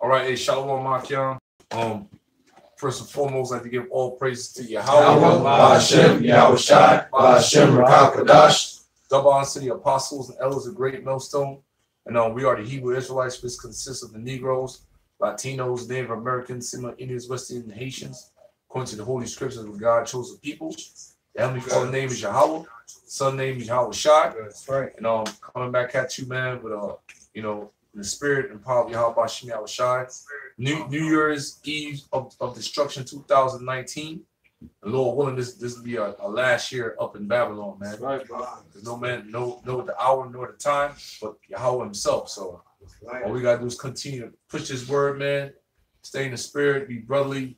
All right, hey, Shalom Makian. First and foremost, I'd like to give all praises to Yahweh, Ba'ashem, Yahweh Shai, Ba'ashem, Rakadash. double honor to the apostles and elders of Great Millstone. And we are the Hebrew Israelites, which consists of the Negroes, Latinos, Native Americans, Semite Indians, West Indians, and Haitians. According to the Holy Scriptures, of God chose the people. The Heavenly Father name is Yahweh. Son name is Yahweh Shai. That's right. And coming back at you, man, with the spirit and power of Yahweh Bashim Yahweh Shai. New Year's Eve of destruction 2019. And Lord willing, this will be our last year up in Babylon, man. Right, There's no man know the hour nor the time, but Yahweh himself. So all we gotta do is continue to push this word, man. Stay in the spirit, be brotherly,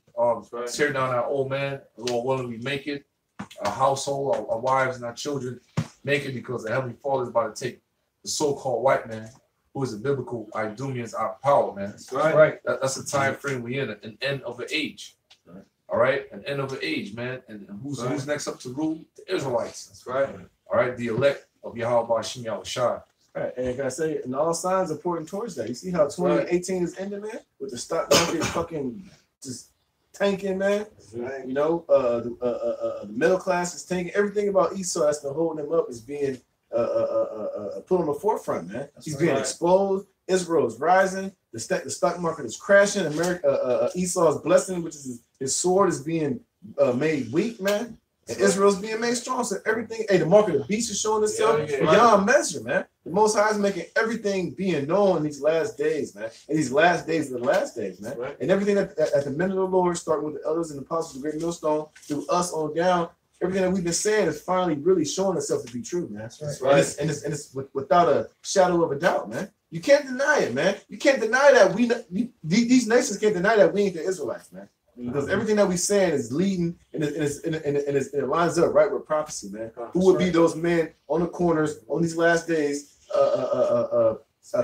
tear down our old man. Lord willing, we make it. Our household, our wives and our children make it, because the Heavenly Father is about to take the so-called white man, who is a biblical Idumeans, our power, man. That's right. That's the time frame we in, an end of an age. Right. All right, an end of an age, man. And who's next up to rule? The Israelites. That's right. All right, the elect of Yahweh Bashim Yahweh Shai. Right. And can I say, and all signs are pointing towards that. You see how 2018 is ending, man? With the stock market fucking just tanking, man. Right. You know, the middle class is tanking. Everything about Esau that's been holding him up is being put on the forefront, man. He's being exposed. Israel is rising. The stock market is crashing. Esau's blessing, which is his sword, is being made weak, man. And Israel's being made strong. So everything, the market of beasts is showing itself beyond measure, man. The Most High is making everything being known in these last days, man. And these last days are the last days, man. Right. And everything at the men of the Lord, starting with the elders and the apostles of the Great Millstone, through us on down, everything that we've been saying is finally really showing itself to be true, man. That's right. And it's without a shadow of a doubt, man. You can't deny it, man. You can't deny that these nations can't deny that we ain't the Israelites, man. Because everything that we're saying is leading and it lines up right with prophecy, man. Who would be those men on the corners on these last days,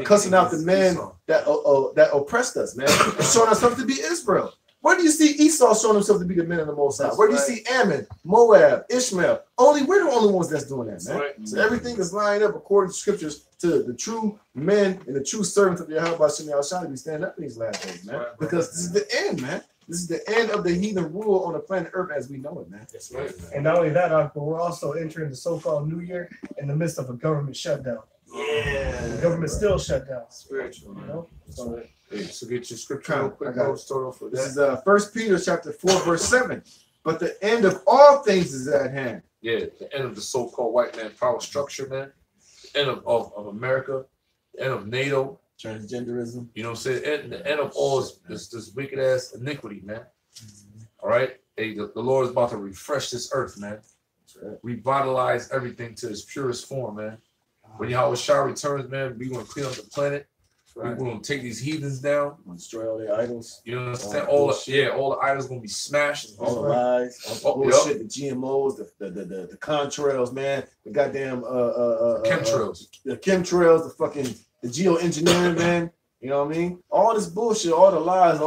cussing out the men that oppressed us, man, and showing ourselves to be Israel? Where do you see Esau showing himself to be the men of the Most High? Where do you see Ammon, Moab, Ishmael? We're the only ones that's doing that, man. Right. So everything is lined up according to scriptures to the true men and the true servants of Yahweh Bashim Yahweh Shai to be standing up in these last days, man. Because this is the end, man. This is the end of the heathen rule on the planet Earth as we know it, man. That's right. And not only that, but we're also entering the so-called New Year in the midst of a government shutdown. Yeah. The government's still shut down. Spiritual, you know? So get your scripture real quick. Start off with that. This is 1 Peter chapter 4, verse 7. But the end of all things is at hand. Yeah, the end of the so-called white man power structure, man. The end of America. The end of NATO. Transgenderism. You know what I'm saying? The end of all this wicked ass iniquity, man. All right? Hey, the Lord is about to refresh this earth, man. Revitalize everything to its purest form, man. When Yahweh Shai returns, man, we're going to clean up the planet. We're going to take these heathens down. Destroy all their idols. You know what I'm saying? All the idols going to be smashed. All the lies, all the bullshit, the GMOs, the contrails, man. The goddamn chemtrails. The chemtrails, the geoengineering, man. You know what I mean? All this bullshit, all the lies,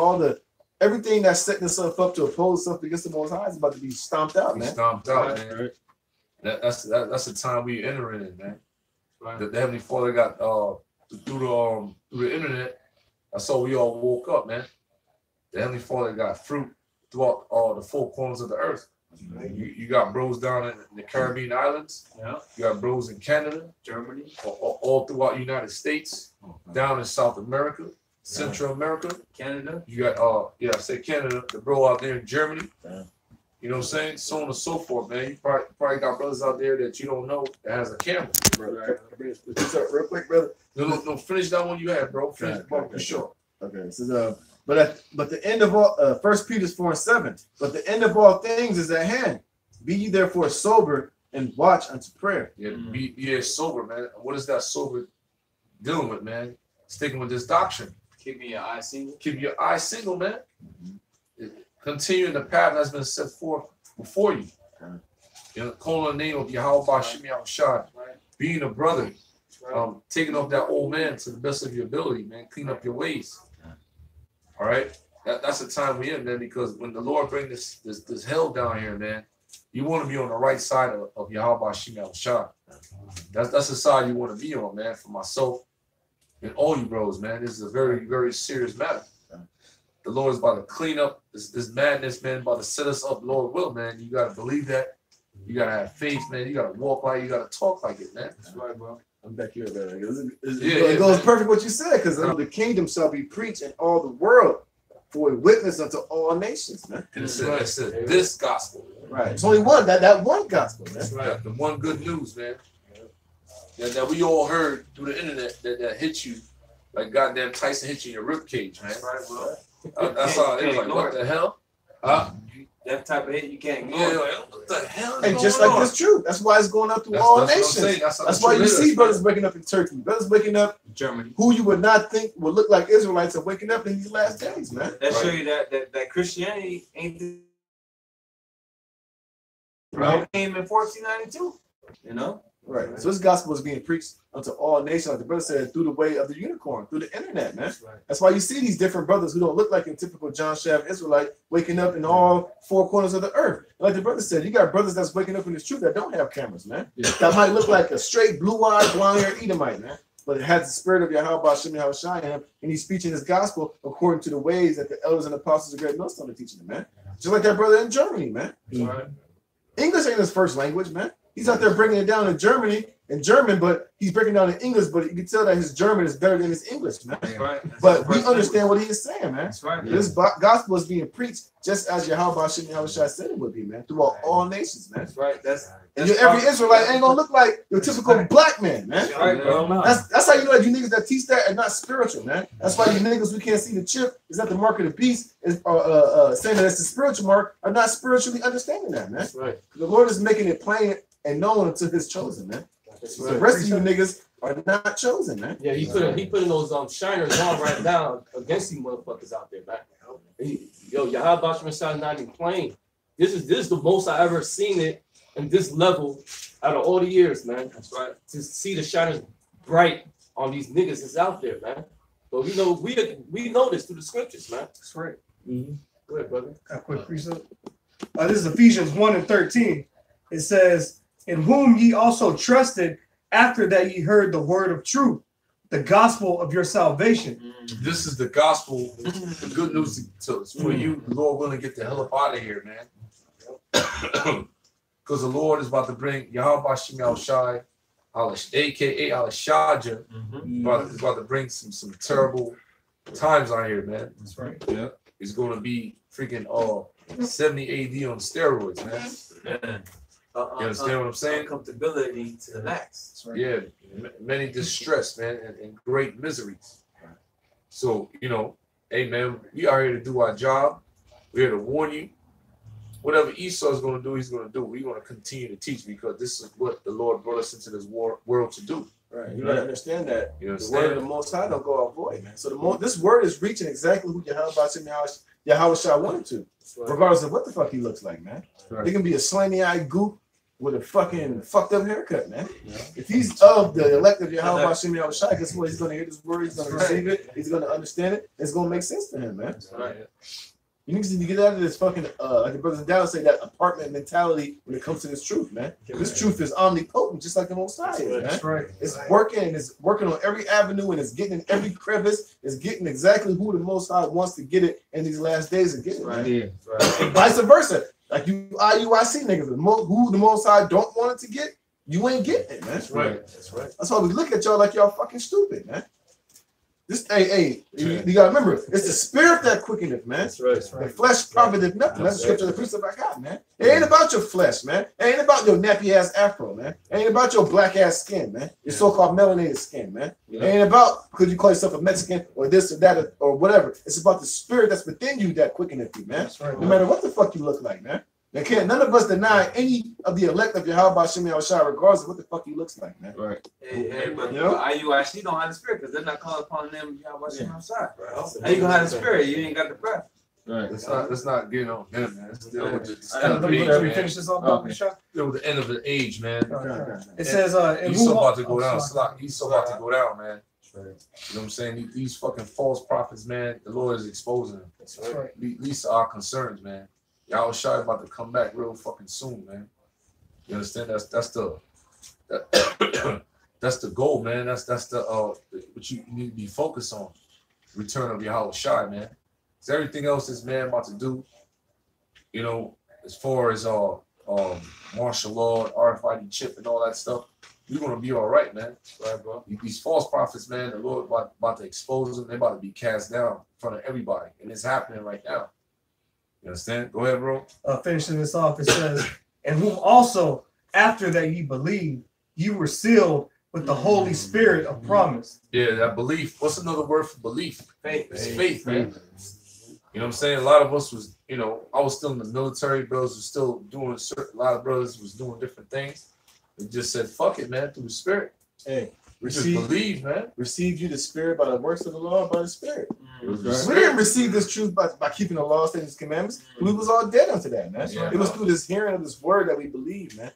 everything that's setting itself up to oppose stuff against the Most High is about to be stomped out, man. Stomped out, man. That's the time we entering in, man. Right. The Heavenly Father got through the internet. That's how we all woke up, man. The Heavenly Father got fruit throughout all the four corners of the earth. Right. You got bros down in the Caribbean islands. Yeah. You got bros in Canada, Germany, all throughout the United States, down in South America, Central America, Canada. You got Canada, the bro out there in Germany. Yeah. You know what I'm saying? So on and so forth, man. You probably got brothers out there that you don't know that has a camera. Brother, what's up, real quick, brother? No, finish that one you had, bro. Finish for sure. Okay, so but the end of all 1 Peter 4:7. But the end of all things is at hand. Be ye therefore sober and watch unto prayer. Yeah, be sober, man. What is that sober dealing with, man? Sticking with this doctrine. Keeping your eyes single. Keep your eyes single, man. Continuing the path that's been set forth before you. You know, calling on the name of Yahweh Bashim Yahweh Shai. Being a brother. Taking off that old man to the best of your ability, man. Clean up your ways. All right? That's the time we're in, man, because when the Lord brings this hell down here, man, you want to be on the right side of Yahweh Bashim Yahweh Shai. That's the side you want to be on, man, for myself and all you bros, man. This is a very, very serious matter. The Lord is about to clean up this madness, man. About to set us up, Lord will, man. You gotta believe that. You gotta have faith, man. You gotta walk like it. You gotta talk like it, man. That's right, bro. I'm back here, man. Yeah, it goes perfect what you said, because the kingdom shall be preached in all the world for a witness unto all nations, man. And it said this gospel. Right. It's only one, that one gospel, man. That's right. The one good news, man. That we all heard through the internet that hit you like goddamn Tyson hit you in your rib cage, man. That's right, bro. That's all. It was like, what the hell? That type of hit you can't ignore. Yeah, like, what the hell? And just like this truth, that's why it's going out through all nations. That's why you see brothers waking up in Turkey, brothers waking up in Germany, who you would not think would look like Israelites are waking up in these last days, man. That show you that Christianity ain't the came in 1492, you know. Right. So this gospel is being preached unto all nations, like the brother said, through the way of the unicorn, through the internet, man. That's why you see these different brothers who don't look like a typical John Shaft Israelite waking up in all four corners of the earth. Like the brother said, you got brothers that's waking up in this truth that don't have cameras, man. That might look like a straight blue-eyed, blonde-haired Edomite, man. But it has the spirit of Yahweh Shem Yahushua in him, and he's preaching his gospel according to the ways that the elders and apostles of Great Millstone are teaching him, man. Just like that brother in Germany, man. English ain't his first language, man. He's out there breaking it down in German, but he's breaking down in English, but you can tell that his German is better than his English, man. But we understand what he is saying, man. This gospel is being preached just as Yahweh said it would be, man, throughout all nations, man. That's right. And every Israelite ain't gonna look like your typical black man, man. That's how you know that you niggas that teach that are not spiritual, man. That's why you niggas who can't see the chip is not the mark of the beast, is saying that it's the spiritual mark, are not spiritually understanding that, man. The Lord is making it plain and known unto his chosen, man. The rest of you niggas are not chosen, man. Yeah, he putting those shiners on right now against these motherfuckers out there, man. Yahweh Shemashah not even playing. This is the most I ever seen it in this level out of all the years, man. That's right. To see the shiners bright on these niggas that's out there, man. But we know this through the scriptures, man. That's right. Go ahead, brother. Got a quick precept. This is Ephesians 1:13. It says, in whom ye also trusted after that ye heard the word of truth, the gospel of your salvation. This is the gospel, the good news for you, Lord willing, get the hell up out of here, man. Because the Lord is about to bring Yahweh Shem Yahushai, aka Al-Shaja, is about to bring some terrible times out here, man. That's right. Yeah. It's going to be freaking 70 AD on steroids, man. You understand what I'm saying? Comfortability to the max. Right. Yeah, many distress, man, and great miseries. So, hey, man, we are here to do our job. We're here to warn you. Whatever Esau is going to do, he's going to do. We're going to continue to teach because this is what the Lord brought us into this world to do. Right. You gotta understand that the word of the Most High don't go out void, man. So this word is reaching exactly who Yahweh wanted to, regardless of what the fuck he looks like, man. He can be a slimy-eyed goop with a fucking fucked up haircut, man. If he's of the elect of Yahweh Shem Yahushua, guess what? He's gonna hear this word, he's gonna receive it, he's gonna understand it, it's gonna make sense to him, man. You need to get out of this fucking like the brothers in Dallas say, that apartment mentality when it comes to this truth, man. This truth is omnipotent, just like the Most High is, man. That's right. It's working on every avenue, and it's getting in every crevice. It's getting exactly who the Most High wants to get it in these last days and get it, man. And vice versa. Like you IUIC niggas, who the Most High don't want it to get, you ain't getting it, man. That's right. That's right. That's why we look at y'all like y'all fucking stupid, man. You gotta remember, it's the spirit that quickeneth, man. That's right. The flesh profiteth nothing. That's the scripture, the precept I got, man. It ain't about your flesh, man. It ain't about your nappy ass afro, man. It ain't about your black ass skin, man. Your so-called melanated skin, man. It ain't about could you call yourself a Mexican or this or that or whatever. It's about the spirit that's within you that quickeneth you, man. That's right, no matter what the fuck you look like, man. None of us deny any of the elect of Yahweh Shem Yahushua, regardless of what the fuck he looks like, man. Right. But IUIC don't have the spirit because they're not calling upon them Yahweh Shem Yahushua. How you gonna have the spirit? You ain't got the breath. Right. Let's not get on him, man. Let's deal with this. Let me finish this off. Deal with the end of the age, man. It says he's so about to go down. He's so about to go down, man. You know what I'm saying? These fucking false prophets, man. The Lord is exposing them. That's right. These are our concerns, man. Y'all shy about to come back real fucking soon, man. You understand? That's the that's the goal, man. That's the what you need to be focused on. Return of Yahweh Shai, man. Because everything else this man about to do, you know, as far as martial law, RFID chip, and all that stuff, we're gonna be all right, man. Right, bro. These false prophets, man, the Lord about to expose them. They're about to be cast down in front of everybody, and it's happening right now. You understand? Go ahead, bro. Finishing this off, it says, "And whom also after that ye believed, you were sealed with the Holy Spirit of promise." Yeah, that belief. What's another word for belief? Faith. It's faith, man. You know what I'm saying? A lot of us was, you know, I was still in the military. Brothers were still doing a lot of brothers was doing different things. They just said, "Fuck it, man," through the Spirit. Hey, We just believe, man. Received you the Spirit by the works of the law and by the Spirit. It was the We Spirit. didn't receive this truth by keeping the law, statutes, and commandments. We was all dead unto that, man. Yeah. It was through this hearing of this word that we believe, man.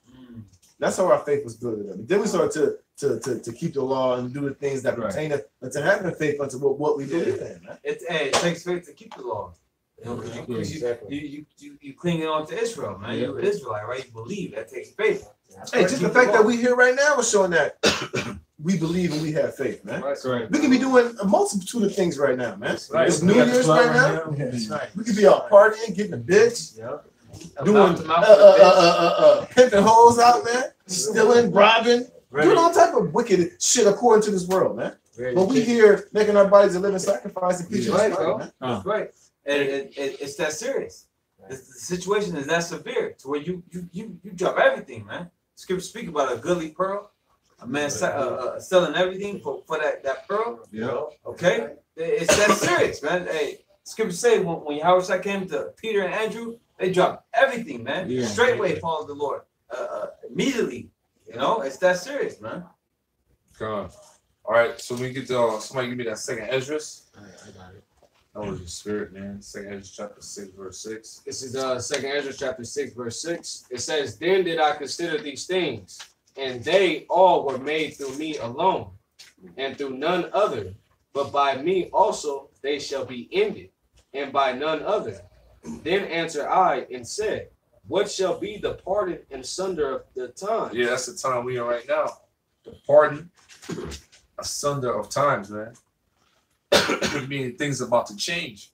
That's how our faith was built. Then we started to keep the law and do the things that pertain to having faith unto what we believe in, man. It takes faith to keep the law. You know, you clinging on to Israel, man. You're an Israelite, right? You believe. That takes faith. Hey, just the fact that we here right now is showing that we believe and we have faith, man. Right. We could be doing a multitude of things right now, man. Right. It's New Year's right now. That's right. We could be out partying, getting a bitch, doing Mouth pimping hoes out, man, stealing, robbing, doing all type of wicked shit according to this world, man. But we here making our bodies a living sacrifice and preaching Right, Christ, bro. man. That's right. And it's that serious. The situation is that severe to where you drop everything, man. Scripture speak about a goodly pearl, a man selling everything for that pearl. Yeah. Okay, it's that serious, man. Hey, Scripture say when Yahweh came to Peter and Andrew, they dropped everything, man. Yeah. Straightway followed the Lord immediately. You know, it's that serious, man. God. All right, so we get somebody give me that second Esdras. I got it. That was your spirit, man. Second Esdras chapter 6, verse 6. This is Second Ezra chapter 6, verse 6. It says, "Then did I consider these things, and they all were made through me alone, and through none other. But by me also they shall be ended, and by none other. Then answered I and said, What shall be the pardon and sunder of the time?" Yeah, that's the time we are right now. The pardon, asunder of times, man. It means things about to change.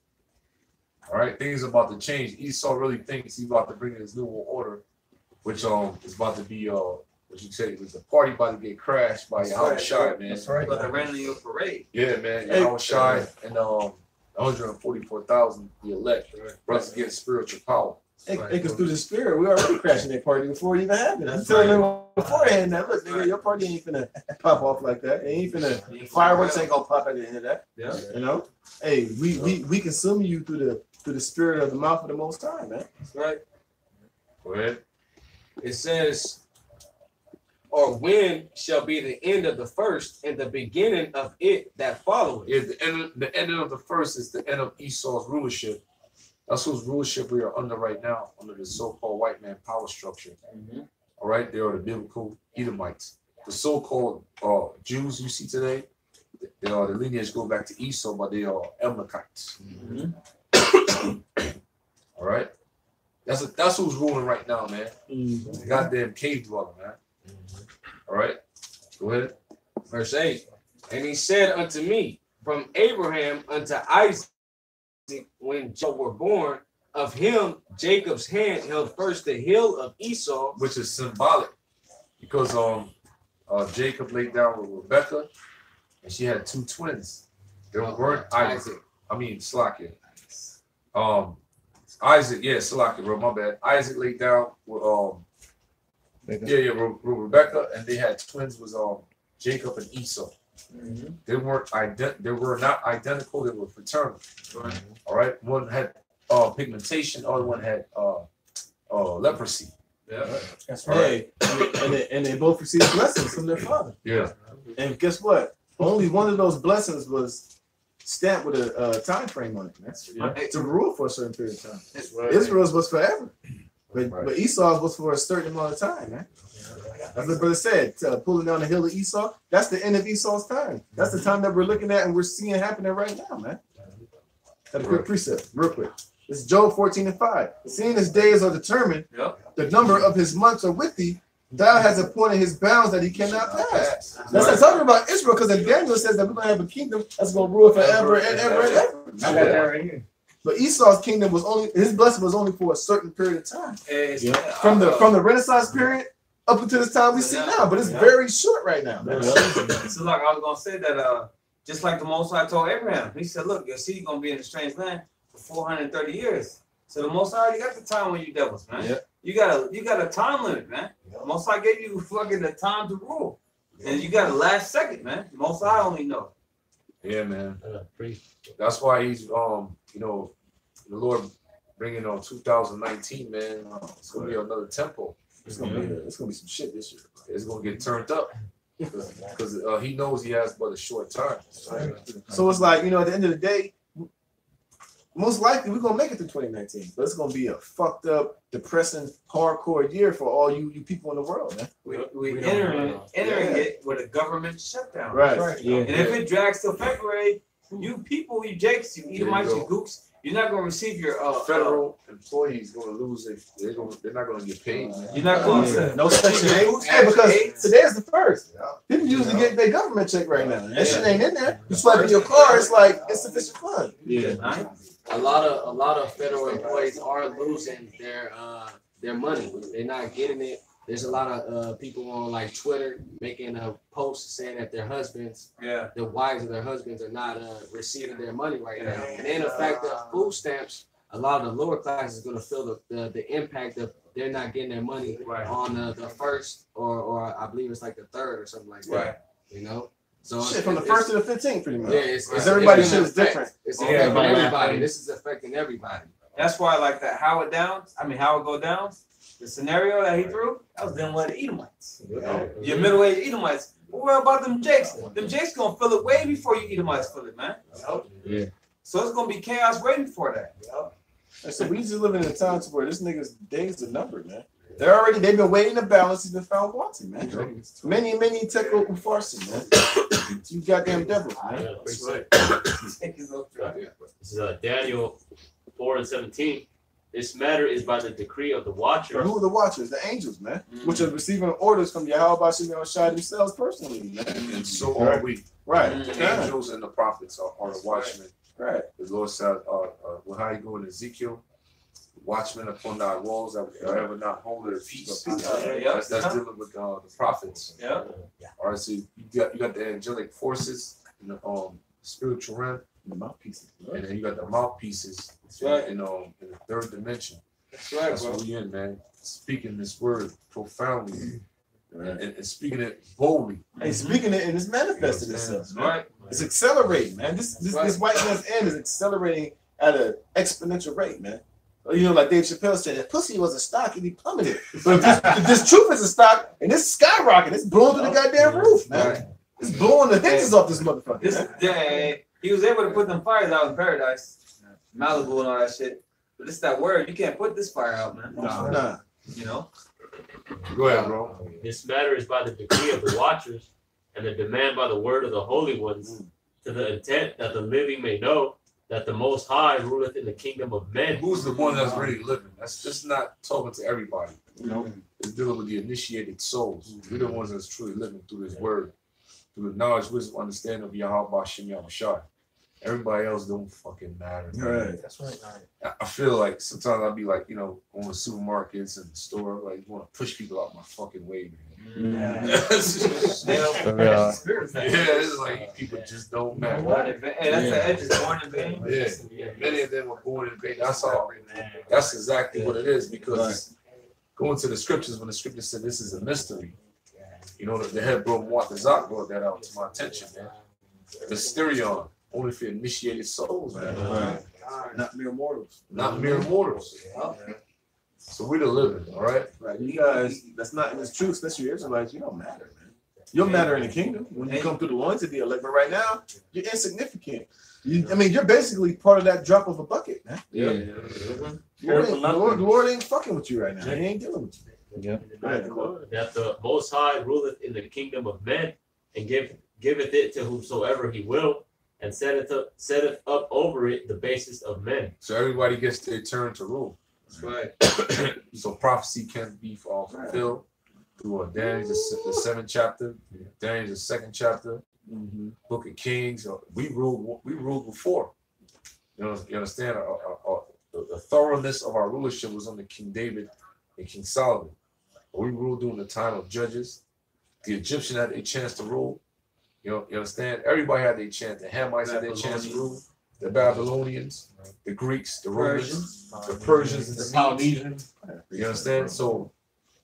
All right, things about to change. Esau really thinks he's about to bring in his new world order, which is about to be what you said, it was the party about to get crashed by Yahweh Shai, man. That's right. But they ran in your parade. Yeah, man. Hey, Yahweh Shai and 144,000 the elect. Brothers get spiritual power. It goes through the Spirit. We already crashing their party before it even happened. I'm telling them beforehand that, look, nigga, your party ain't finna pop off like that. It ain't finna, fireworks ain't gonna pop at the end of that. Yeah. You know? Hey, we consume you through the Spirit of the mouth of the Most High, man. That's right. Go ahead. It says, "Or when shall be the end of the first, and the beginning of it that followeth?" Yeah, the end of the first is the end of Esau's rulership. That's whose rulership we are under right now, under the so-called white man power structure. All right, they are the biblical Edomites. The so-called Jews you see today, the lineage go back to Esau, but they are Amalekites. All right, that's who's ruling right now, man. The goddamn cave dweller, man. All right, go ahead. Verse 8, "And he said unto me, From Abraham unto Isaac, when Jacob were born, of him Jacob's hand held first the heel of Esau." Which is symbolic, because Jacob laid down with Rebecca, and she had two twins. They weren't Isaac. I mean Slakia. Isaac, yeah, Slakia, bro. My bad. Isaac laid down with with Rebecca, and they had twins. Was Jacob and Esau. They weren't They were not identical. They were fraternal. All right. One had pigmentation. The other one had leprosy. Yeah. That's right. And they both received blessings from their father. Yeah. And guess what? Only one of those blessings was stamped with a time frame on it. That's to rule for a certain period of time. Israel's was forever, but Esau's was for a certain amount of time, man. As the brother said, pulling down the hill of Esau, that's the end of Esau's time. That's the time that we're looking at and we're seeing happening right now, man. Got a quick precept, real quick. This is Job 14:5. Seeing his days are determined, the number of his months are with thee, thou has appointed his bounds that he cannot pass. That's not talking about Israel, because Daniel says that we're going to have a kingdom that's going to rule forever and ever and ever. I got that right here. But Esau's kingdom was only his blessing was only for a certain period of time. From the Renaissance period up until this time we see now, but it's very short right now. So like I was gonna say that just like the Most High told Abraham, he said, "Look, your seed gonna be in a strange land for 430 years." So the Most High already got the time when you devils, man. Yeah. You got a time limit, man. The Most High gave you fucking the time to rule, and you got a last second, man. The Most High only know. Yeah, man. That's why he's you know, the Lord bringing on 2019, man. It's gonna be another tempo. It's gonna be some shit this year. It's gonna get turned up because he knows he has but a short time. So it's like, you know, at the end of the day, most likely we're gonna make it to 2019, but it's gonna be a fucked up, depressing, hardcore year for all you people in the world, man. We entering it with a government shutdown. Right. Yeah. And if it drags till February, you people, you Jakes, you Edomites, you Gooks, you're not gonna receive your federal employees gonna lose it. They're not gonna get paid. Man. You're not going to No Section 8. Yeah, because today is the first. People usually get their government check right now. That shit ain't in there. You swipe in your car, it's like insufficient fund. Yeah. A lot of federal employees are losing their money. They're not getting it. There's a lot of people on like Twitter making a post saying that their husbands, the wives of their husbands, are not receiving their money right now. And then the fact that food stamps, a lot of the lower classes is going to feel the impact of they're not getting their money on the first or I believe it's like the third or something like that. Right. You know. So shit, from the 1st to the 15th, pretty much. Yeah, because everybody's shit is different. It's affecting everybody. This is affecting everybody. That's why, like that, Howard go down. The scenario that he threw, that was them with the Edomites. Your middle-aged Edomites. But what about them Jakes? Them Jakes gonna feel it way before you Edomites feel it, man. Yeah. So it's gonna be chaos waiting for that. And so we just living in a time to where this nigga's days are numbered, man. They've been waiting to balance. He's been found wanting, man. Many tekel ufarsi, man. You goddamn devils, man. That's right. This is Daniel 4:17. This matter is by the decree of the watcher. Who are the watchers? The angels, man. Which are receiving orders from Yahweh Shai themselves personally, man. And so are we. Right. The angels and the prophets are the watchmen. Right. The Lord said, how you go in Ezekiel, watchmen upon thy walls that ever not hold their peace. That's dealing with the prophets. Yeah. All right, so you got the angelic forces in the spiritual realm, The mouthpieces. and then you got the mouthpieces in the third dimension. That's right, That's bro. what we in, man. Speaking this word profoundly and speaking it boldly. Hey, speaking it, and it's manifesting itself, man. Right. It's accelerating, man. This white man's end is accelerating at an exponential rate, man. You know, like Dave Chappelle said, that pussy was a stock and he plummeted. But if this truth is a stock and this skyrocket, it's blowing to the goddamn roof, man. Right. It's blowing the hinges off this motherfucker. This man. day, he was able to put them fires out in paradise, Malibu and all that shit. But it's that word, you can't put this fire out, man. Nah. You know? Go ahead, bro. This matter is by the decree of the watchers, and the demand by the word of the holy ones, to the intent that the living may know that the Most High ruleth in the kingdom of men. Who's the one that's really living? That's just not talking to everybody. You know? It's dealing with the initiated souls. We're the ones that's truly living through this word, through the knowledge, wisdom, understanding of Yahweh Shem Yahushua. Everybody else don't fucking matter. Man. Right. That's right. I feel like sometimes I'll be like, you know, going to supermarkets and the store, like, you want to push people out my fucking way, man. It's like people just don't matter. Hey, that's the edge is born in vain. Yeah, many of them were born in vain. That's all. That's exactly what it is, because going to the scriptures, when the scripture said this is a mystery, you know, the head bro Muatazak brought that out to my attention, man. Mysterion, only for initiated souls, man. Right. Not mere mortals. Not mere mortals. So we're the living, all right? Right. You guys, that's not in this truth, especially Israelites, you don't matter, man. You'll matter in the kingdom when you come through the loins of the elect, but right now, you're insignificant. You're basically part of that drop of a bucket, man. Yeah. The Lord ain't fucking with you right now. He ain't dealing with you. Yeah. That the Most High ruleth in the kingdom of men, and giveth it to whomsoever he will, and setteth up over it the basis of men. So everybody gets their turn to rule. That's right. So prophecy can be fulfilled through Daniel, the 7th chapter, Daniel, the 2nd chapter, Book of Kings. We ruled before. You understand? The thoroughness of our rulership was under King David and King Solomon. We ruled during the time of judges. The Egyptians had a chance to rule. You understand? Everybody had their chance. The Hamites had their chance to rule. The Babylonians, the Greeks, the Romans, the Persians, and the Polynesians. You understand? So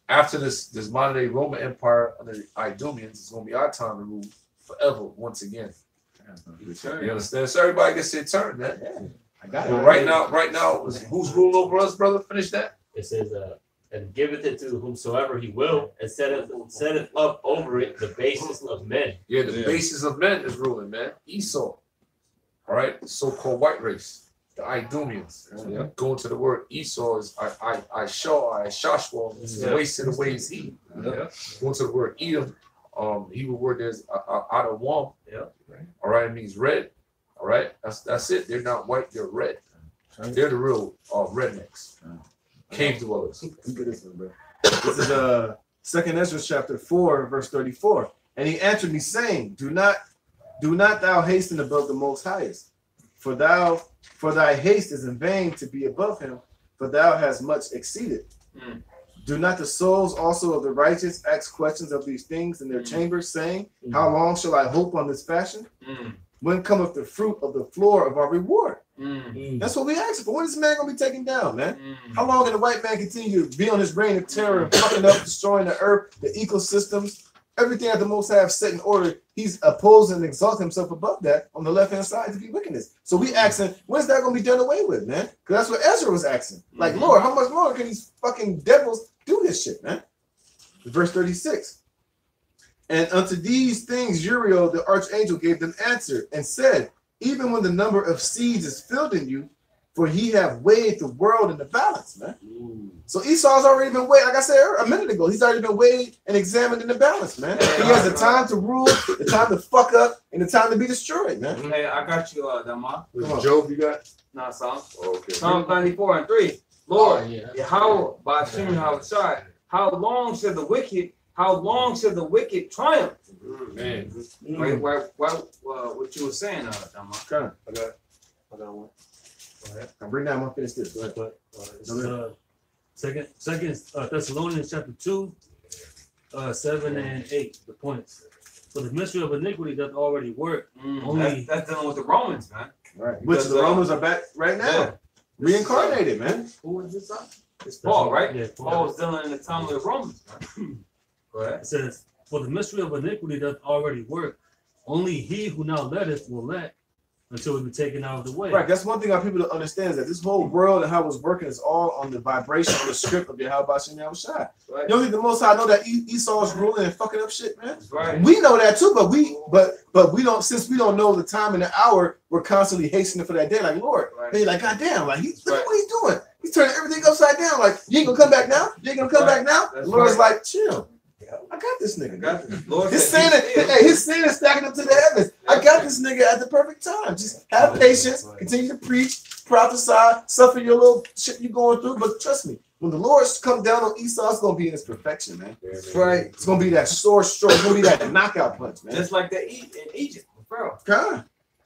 after this modern day Roman Empire under the Idumeans, it's gonna be our time to rule forever once again. You understand? So everybody gets their turn, man. Yeah, I got it. But right now, who's ruling over us, brother? Finish that. It says, and giveth it to whomsoever he will, and setteth up over it the basis of men. Yeah, the basis of men is ruling, man. Esau. All right, so-called white race, the Idumeans. Yeah. Going to the word Esau is Shashwa, this is wasted away is he. Yeah. Going to the word Edom, Hebrew word is Adawam. Yeah. All right, it means red. All right, that's it. They're not white, they're red. They're the real rednecks, cave dwellers. This is 2nd Ezra chapter 4, verse 34. And he answered me, saying, Do not thou hasten above the Most Highest, for thy haste is in vain to be above him, for thou hast much exceeded. Do not the souls also of the righteous ask questions of these things in their chambers, saying, How long shall I hope on this fashion? When cometh the fruit of the floor of our reward? That's what we ask for. When is this man gonna be taken down, man? How long can the white man continue to be on his reign of terror, fucking up, destroying the earth, the ecosystems, everything that the Most High have set in order? He's opposed and exalted himself above that on the left-hand side to be wickedness. So we asking, when's that gonna be done away with, man? Because that's what Ezra was asking. Like, Lord, how much longer can these fucking devils do this shit, man? Verse 36. And unto these things Uriel the archangel gave them answer and said, Even when the number of seeds is filled in you, for he have weighed the world in the balance, man. So Esau's already been weighed, like I said a minute ago, he's already been weighed and examined in the balance, man. He has the time to rule, the time to fuck up, and the time to be destroyed, man. Hey, I got you, Dama. Job, you got? No, Psalms. Oh, okay. Psalms 94 and 3. Lord, how by Shimon Havashai, how long shall the wicked triumph? Man. Wait, what you were saying, Dama? Okay. I got one. I'll bring down. I'm gonna finish this. Go ahead. Second Thessalonians chapter 2, 7 and 8. The points. For the mystery of iniquity doth already work. That's dealing with the Romans, man. Right. Which the Romans are back right now. Yeah. Reincarnated, man. Who is this on? It's Paul, right? Yeah, Paul was dealing in the time of the Romans. Go ahead. It says, For the mystery of iniquity doth already work. Only he who now letteth will let until we be taken out of the way. Right. That's one thing our people don't understand is that this whole world and how it's working is all on the vibration on the script of Yahweh Shem Yahushai. Right. You don't think the Most High know that Esau is ruling and fucking up shit, man? Right. We know that too, but we don't. Since we don't know the time and the hour, we're constantly hastening for that day. Like Lord, They're like, God damn, like look at what he's doing. He's turning everything upside down. Like you ain't gonna come back now. You ain't gonna come back now. The Lord's like, chill. I got this nigga. His sin is stacking up to the heavens. I got this nigga at the perfect time. Just have patience, continue to preach, prophesy, suffer your little shit you're going through. But trust me, when the Lord's come down on Esau, it's gonna be in its perfection, man. Right? It's gonna be that sword stroke. It's gonna be that knockout punch, man. Just like that in Egypt, bro. God.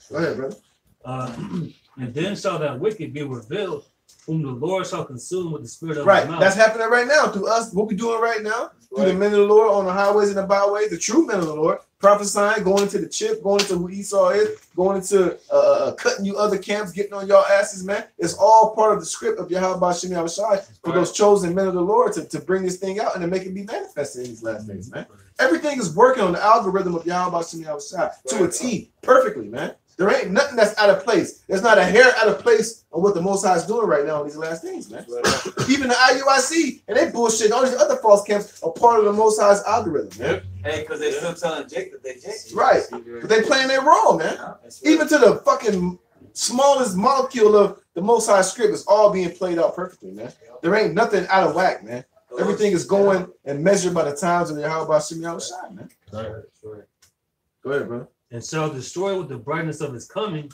Go ahead, brother. And then shall that wicked be revealed, whom the Lord shall consume with the spirit of right. his mouth. That's happening right now through us. What we doing right now? Through the men of the Lord on the highways and the byways, the true men of the Lord, prophesying, going into the chip, going into who Esau is, going into cutting you other camps, getting on y'all asses, man. It's all part of the script of Yahweh Shem Yahushai for those chosen men of the Lord to bring this thing out and to make it be manifested in these last days, man. Everything is working on the algorithm of Yahweh Shem Yahushai to a T, perfectly, man. There ain't nothing that's out of place. There's not a hair out of place on what the Most High is doing right now in these last days, man. Even the IUIC and they bullshit, all these other false camps are part of the Most High's algorithm, man. Hey, because they're still telling Jake that they Jake. Right. But they playing their role, man. Even to the fucking smallest molecule of the Most High script is all being played out perfectly, man. There ain't nothing out of whack, man. Everything is going and measured by the times of the Yahweh Shem Yahushai, man. Go ahead, bro. And shall destroy with the brightness of his coming,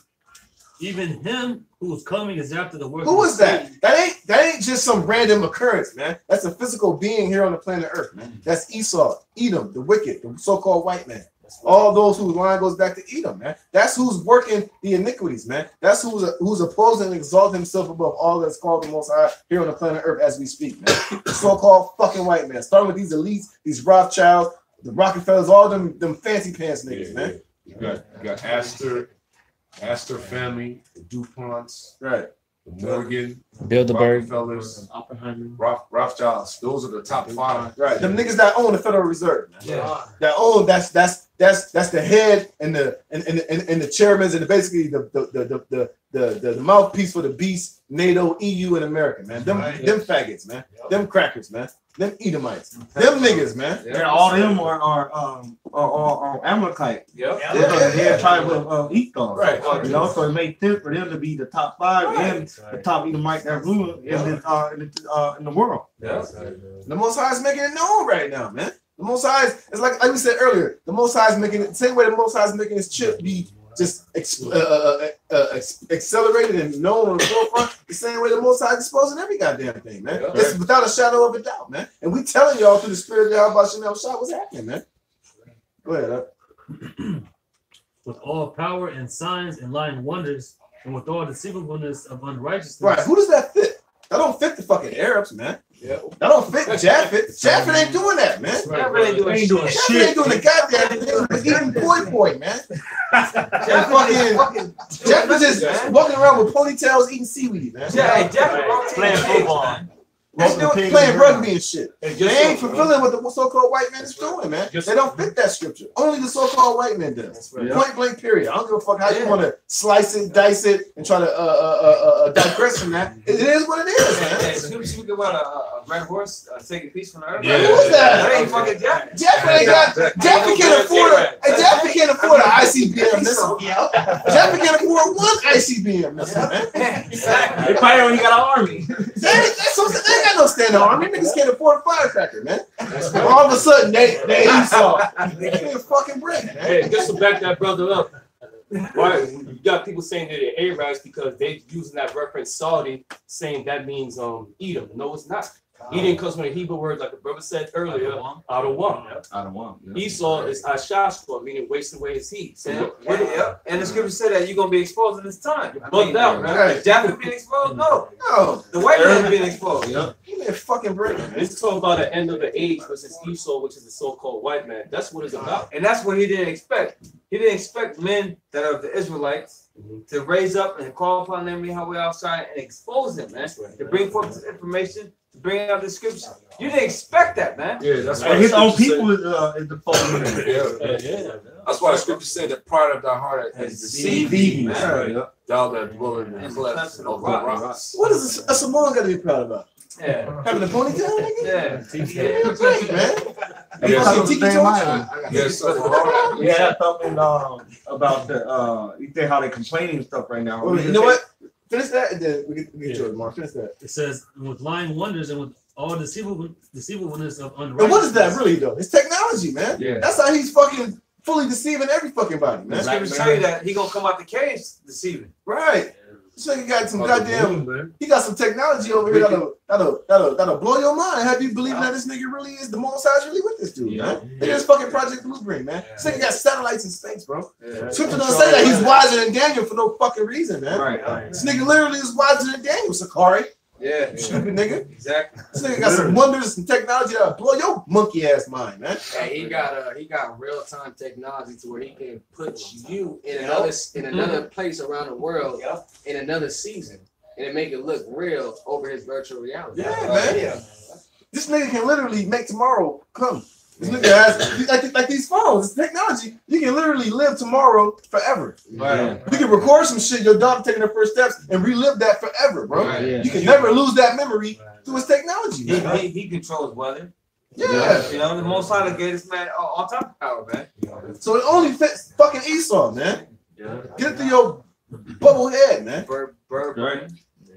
even him who is coming is after the work. Who is that? That ain't just some random occurrence, man. That's a physical being here on the planet Earth, man. That's Esau, Edom, the wicked, the so-called white man. All those whose line goes back to Edom, man. That's who's working the iniquities, man. That's who's opposing and exalting himself above all that's called the Most High here on the planet Earth as we speak, man. The so-called fucking white man, starting with these elites, these Rothschilds, the Rockefellers, all them fancy pants niggas, man. You got Astor family, the DuPonts, right? The Morgan, Bilderberg, Rockefellers, Oppenheimer, Rothschilds. Those are the top 5. Right. Them niggas that own the Federal Reserve, man. Yeah. That own that's the head and the chairmen and basically the mouthpiece for the beast, NATO, EU, and America, man. Them faggots, man. Them crackers, man. Them Edomites. Them niggas, man. Yeah, all them are Amalekite. Yep. They're tribe of Esau. Right. You know, so it made sense for them to be the top 5 and the top Edomite that's ruling in the world. Yeah. The Most High is making it known right now, man. The Most High is like we said earlier. The Most High is making it the same way the Most High is making his chip be just accelerated and known on the forefront. The same way the Most High is exposing every goddamn thing, man. It's without a shadow of a doubt, man. And we telling y'all through the spirit of Yahweh Shem Shah what's happening, man. Go ahead. With all power and signs and lying wonders, and with all deceivableness of unrighteousness. Right. Who does that fit? That don't fit the fucking Arabs, man. Yeah. That don't fit Japheth. Japheth ain't doing that, man. Japheth ain't doing shit. Japheth ain't doing the goddamn thing. But eating poi, man. Japheth just walking around with ponytails, eating seaweed, man. Japheth playing football. Playing rugby and shit. They ain't fulfilling what the so-called white man is doing, man. They don't fit that scripture. Only the so-called white man does. Point blank, period. I don't give a fuck how you want to slice it, dice it, and try to digress from that. It is what it is, man. You speak about a red horse taking peace from the earth. Yeah. Who's that? That ain't fucking Japheth. Japheth ain't got. Japheth can't afford it. Japheth can't afford an ICBM missile. Japheth can't afford one ICBM missile, man. They probably only got an army. That's what they got no standing army. Niggas can't afford a firecracker, man. All of a sudden, they Esau. They can't fucking break, man. Hey, just to back that brother up, right? You got people saying that they're Arabs because they're using that reference Saudi, saying that means Edom. No, it's not. Edom comes from the Hebrew word, like the brother said earlier, Adawam. Esau is Ashashua, meaning wasting away his heat. So and the scripture said that you're gonna be exposed in this time. Bugged out, right? Japheth being exposed? No. No. The white man being exposed. You ain't fucking breaking, man. It's talking about the end of the age versus Esau, which is the so-called white man. That's what it's about. And that's what he didn't expect. He didn't expect men that are the Israelites to raise up and call upon them Yahweh outside and expose them, man. To bring forth this information, to bring out the scripture. You didn't expect that, man. Yeah, that's why His own people is the fault. Yeah. That's why the scripture said the pride of thy heart has deceived thee, man. Thou that dwell in the clefts of the rocks. What is a Samoan got to be proud about? Yeah. Having a ponytail, nigga? Yeah. Great, man. Yeah, that's something about you think how they complaining and stuff right now. Well, you know what? Finish that and then we get to it, Mark. Finish that. It says, with lying wonders and with all deceivableness of unrighteousness. And what is that really, though? It's technology, man. Yeah. That's how he's fucking fully deceiving every fucking body, man. The scripture tell you that he gonna come out the cage deceiving. Right. This nigga got some goddamn. He got some technology over here that'll blow your mind. Have you believing that this nigga really is the Most High really with this dude, man? Look at this fucking Project Blueprint, man. This nigga got satellites in space, bro. Scripture don't say that he's wiser than Daniel for no fucking reason, man. Right. This nigga literally is wiser than Daniel, Sakari. Yeah. Stupid nigga. Exactly. This nigga got some wonders and technology that'll blow your monkey ass mind, man. Hey, he got real time technology to where he can put you in another place around the world in another season and make it look real over his virtual reality. Yeah, man. Yeah. This nigga can literally make tomorrow come. This nigga has like these phones, this technology. You can literally live tomorrow forever. Right. You can record some shit, your daughter taking her first steps, and relive that forever, bro. Right. You can never lose that memory through his technology. Man. He controls weather. Yeah. You know, the Most High gave this man all type of power, man. So it only fits fucking Esau, man. Yeah. Get it through your bubble head, man. Bird. Right.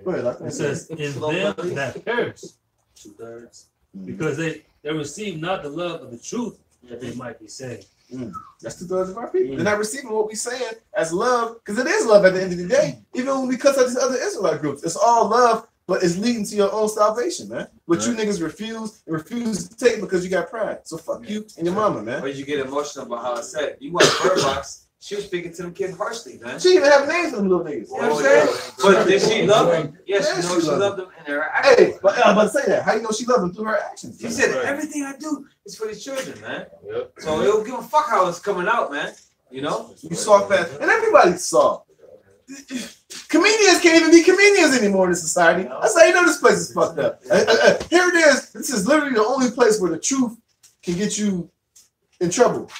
Go ahead, It says, in them that perish, 2/3, because they receive not the love of the truth that they might be saved. That's 2/3 of our people. They're not receiving what we're saying as love, because it is love at the end of the day. Even when we cut out these other Israelite groups, it's all love but it's leading to your own salvation, man. But you niggas refuse to take because you got pride. So fuck you and your mama, man. Or you get emotional about how I said you watch Bird Box. She was speaking to them kids harshly, man. She even have names for them little niggas. You know what I'm saying? But did she love them? Yes, Yeah, she knows she loved them in her actions. Hey, but I'm about to say that. How you know she loved them? Through her actions. She said everything I do is for the children, man. Yep. So it don't give a fuck how it's coming out, man. You know? You soft ass, and everybody's soft. Comedians can't even be comedians anymore in this society. That's how you know this place is fucked up. Here it is. This is literally the only place where the truth can get you in trouble.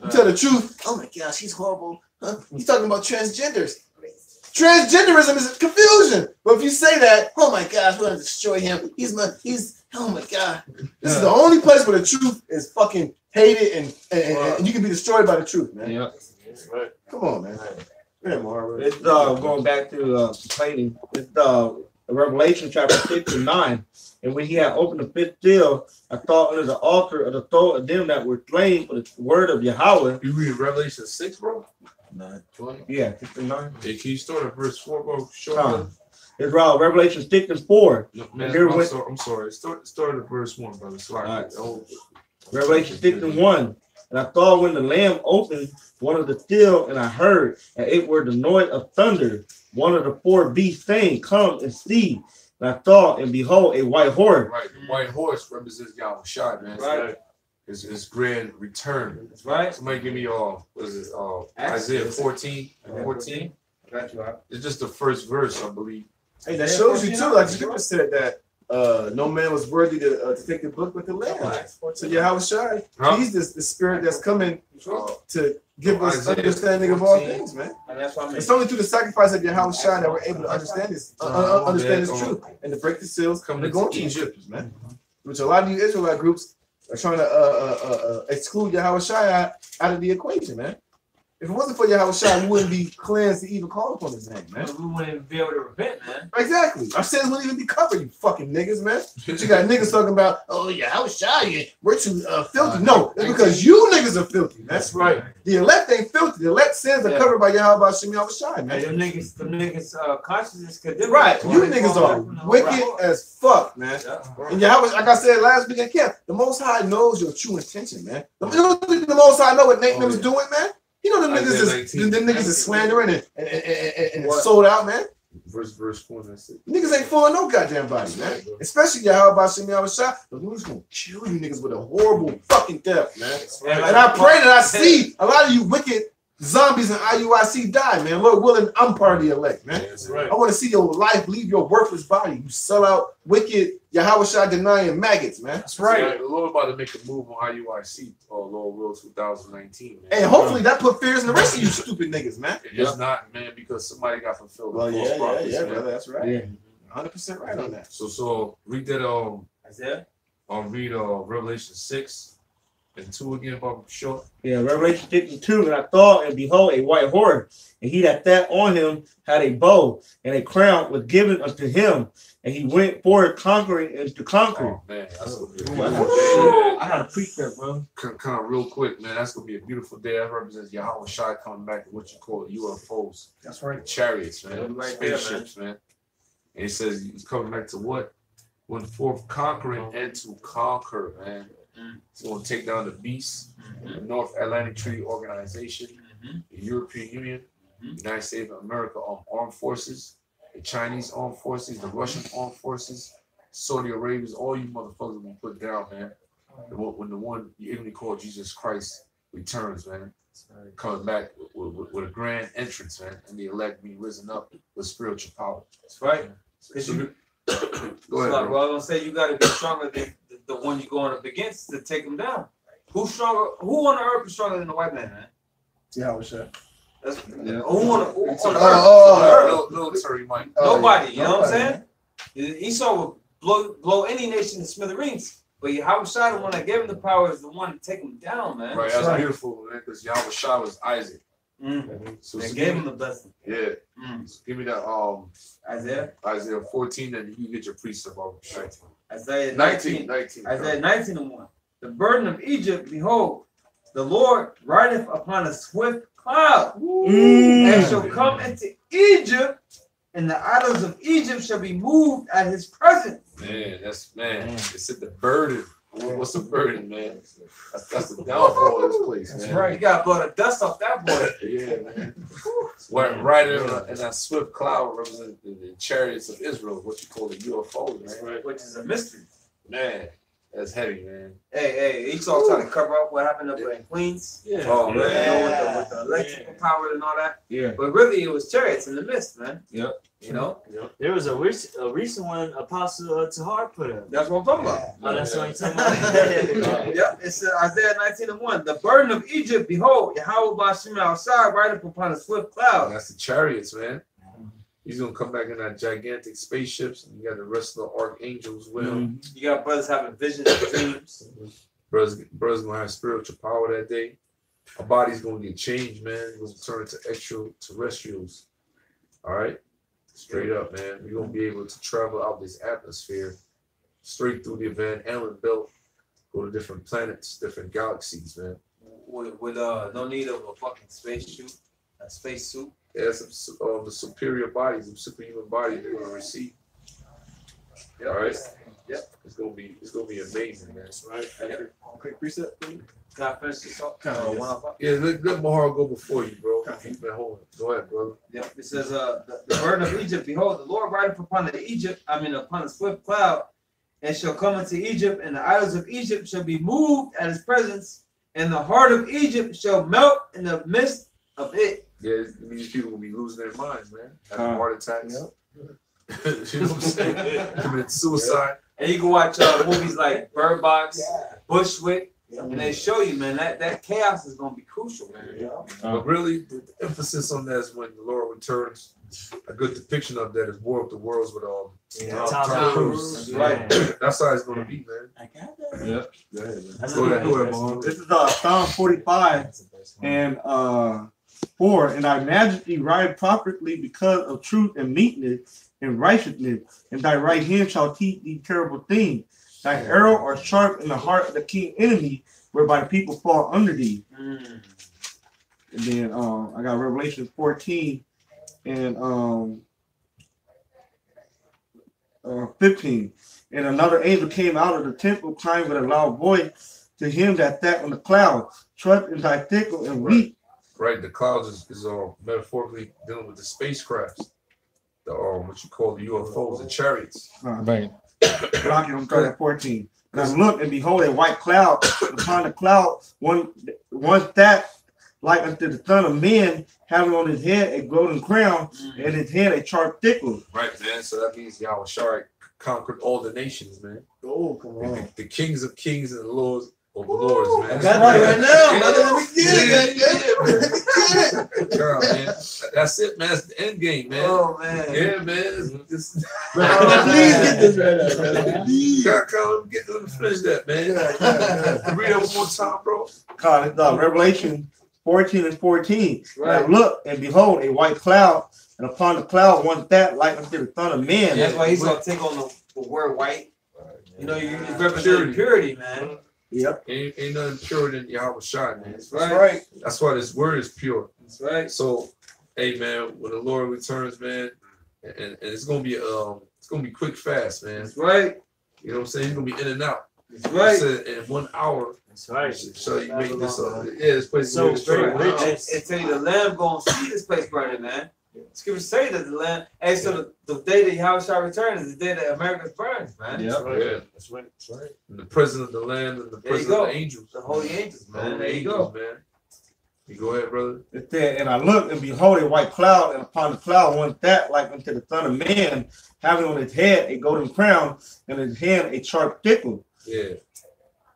You tell the truth. Oh my gosh, he's horrible. Huh? He's talking about transgenders. Transgenderism is confusion. But if you say that, oh my gosh, we're gonna destroy him. Oh my god. This is the only place where the truth is fucking hated and you can be destroyed by the truth, man. Yeah. Come on, man. Yeah, Marvin. It's going back to complaining. It's Revelation chapter 6 and 9. And when he had opened the fifth seal, I saw under the altar of the throat of them that were slain for the word of Yahweh. You read Revelation 6, bro? 9. Yeah, 6 and 9. Hey, can you start at verse 4, bro? Sure. It's Revelation 6 and 4. No, man, I'm sorry. Start at verse 1, brother. Sorry. Revelation 6 and 1. And I saw when the Lamb opened one of the seal, and I heard, and it were the noise of thunder. One of the four beasts saying, "Come and see." And I saw, and behold, a white horse. Right, the white horse represents Yahweh Shai, man. Right. His grand return. That's right. Somebody give me Isaiah 14. 14. Got you out. It's just the first verse, I believe. Hey, that shows you too. Like the scripture said that no man was worthy to take the book with the Lamb. So Yahweh Shai, he's the spirit that's coming to give us understanding of all things, man. And that's why it's only through the sacrifice of Yahweh Shai that we're able to understand this, understand this truth, and to break the seals, come to go to Egypt, man. Which a lot of you Israelite groups are trying to exclude Yahweh Shai out of the equation, man. If it wasn't for Yahweh Shai, we wouldn't be cleansed to even call upon his name, man. We wouldn't be able to repent, man. Exactly. Our sins wouldn't even be covered, you fucking niggas, man. But you got niggas talking about, oh, Yahweh Shai, we're too filthy. No, it's because you niggas are filthy. That's right. The elect ain't filthy. The elect sins are covered by Yahweh Shai, man. Them niggas' consciousness condemn. Right. You niggas are wicked as fuck, man. And Yahweh, like I said last week at camp, the Most High knows your true intention, man. You know the Most High know what Nate was doing, man? You know them niggas is slandering and sold out, man. Verse 4, that's it. Niggas ain't fooling no goddamn body, man. Especially Yahweh Shai. But who's gonna kill you niggas with a horrible fucking death, man? And I pray that I see a lot of you wicked zombies in IUIC die, man. Lord willing, I'm part of the elect, man. I want to see your life leave your worthless body. You sell out wicked Yahweh Shai denying maggots, man. That's right. The Lord about to make a move on IUIC, Lord will 2019, man. And hopefully that put fears in the rest of you stupid niggas, man. It's not, man, because somebody got fulfilled. Well, yeah, brother, that's right. Yeah. 100% right on that. So read that Isaiah? Read Revelation 6 and 2 again, Bob, short. Yeah, Revelation 6 and 2. And I saw, and behold, a white horse, and he that sat on him had a bow, and a crown was given unto him, and he went forward conquering and to conquer. Oh man, that's gonna be I gotta preach that, bro. Kind of real quick, man. That's gonna be a beautiful day. That represents Yahweh Shai coming back to what you call UFOs. That's right. Chariots, man. Spaceships, man. And he says he's coming back to what? Went forth conquering and to conquer, man. He's going to take down the beasts, the North Atlantic Treaty Organization, the European Union, the United States of America armed forces, the Chinese armed forces, the Russian armed forces, Saudi Arabia's, all you motherfuckers will be put down, man. When the one you even call Jesus Christ returns, man, coming back with a grand entrance, man, and the elect being risen up with spiritual power. That's right. Go ahead, bro. I was gonna say you gotta be stronger than the one you're going up against to take them down. Who's stronger? Who on the earth is stronger than the white man, man? Yahweh Shai. That's who on the earth? Military might. Nobody. You know what I'm saying? Esau would blow any nation to smithereens. But Yahweh Shai, the one that gave him the power, is the one to take him down, man. Right, that's beautiful, man, because Yahweh Shai was Isaac. So they gave him the blessing. Yeah. So give me that Isaiah 14, and you get your precept of 19. Isaiah 19. Isaiah 19 and 1. The burden of Egypt, behold, the Lord rideth upon a swift cloud, and shall come into Egypt and the idols of Egypt shall be moved at his presence. Man, it's at the burden. What's the burden, man? That's the downfall of this place, man. That's right. You gotta blow the dust off that boy. Yeah, man. Right in that swift cloud represents the chariots of Israel, what you call the UFOs, man. Right. Which is a mystery. Man, that's heavy, man. Hey, Esau trying to cover up what happened up in Queens. Yeah. Oh, You know, man. with the electrical power and all that. Yeah. But really, it was chariots in the mist, man. Yep. You know? There was a recent one Apostle Tahar put up. That's what I'm talking about. Oh, that's what I'm talking about. Yeah, it's Isaiah 19:1. The burden of Egypt, behold, Yahweh Bashim outside, riding upon a swift cloud. That's the chariots, man. He's gonna come back in that gigantic spaceships, and you got the rest of the archangels with him. You got brothers having visions and dreams. Brothers gonna have spiritual power that day. Our body's gonna get changed, man. We're gonna turn into extraterrestrials. All right, straight up, man. We're gonna be able to travel out this atmosphere straight through the Van Allen belt, go to different planets, different galaxies, man. With no need of a fucking spacesuit. Yeah, the superior bodies, the superhuman bodies they're gonna receive. Yep. All right. Yep. It's gonna be amazing, man. Right. Quick preset, please. Can I finish this talk? Yeah, let Mahar go before you, bro. Keep it holding. Go ahead, brother. Yep. It says, the burden of Egypt, behold, the Lord rideth upon a swift cloud, and shall come into Egypt, and the idols of Egypt shall be moved at his presence, and the heart of Egypt shall melt in the midst of it. Yeah, these people will be losing their minds, man. Having heart attacks. You know what I'm saying? Committing suicide. And you can watch movies like Bird Box, Bushwick, and they show you, man, that chaos is going to be crucial, man. But really, the emphasis on that is when the Lord returns. A good depiction of that is War of the Worlds with Tom Cruise. Right. That's how it's going to be, man. Yep. Go ahead, Mahar. This is Psalm 45 and 4. And thy majesty ride properly because of truth and meekness and righteousness, and thy right hand shall teach thee terrible things. Thy arrow are sharp in the heart of the king enemy, whereby people fall under thee. And then I got Revelation 14 and 15. And another angel came out of the temple, crying with a loud voice to him that sat on the cloud, trust in thy thickle and weep. Right, the clouds is metaphorically dealing with the spacecrafts, the what you call the UFOs, the chariots. Right. Colossians 14. And I looked, and behold, a white cloud. Upon the cloud, one that like unto the Son of Man, having on his head a golden crown, and his head a sharp sickle. Right, man. So that means Yahweh Shai conquered all the nations, man. Oh, come on. The kings of kings and the lords of the lords, man. That's right now. Man. That's it, man. That's the end game, man. Oh, man. Yeah, man. Please get this right now, man. Come get them to finish that, man. Read it one more time, bro. Revelation 14 and 14. Right. And I looked, and behold, a white cloud, and upon the cloud one that like unto the Son of Man. That's why he's going to take on the word white. You know, you represent purity, man. Yep. Ain't nothing purer than Yahweh Shai, man. That's right. That's why this word is pure. That's right. So, hey, man, when the Lord returns, man, and it's gonna be quick, fast, man. That's right. You know what I'm saying? He's gonna be in and out. That's right. In 1 hour. That's right. So you make this up. Yeah, this place is So very very rich. And tell you the Lamb going to see this place burning, man. Scripture say that the Lamb. Hey, so the day that Yahweh shall return is the day that America burns, man. Yep. Yeah. That's right. That's right. And the president of the land and the There you president of go. the angels. The holy angels, man. Holy There you angels, go. man. You go ahead, brother. It said, and I looked, and behold, a white cloud, and upon the cloud one that like unto the Son of Man, having on his head a golden crown, and in his hand a sharp sickle. Yeah.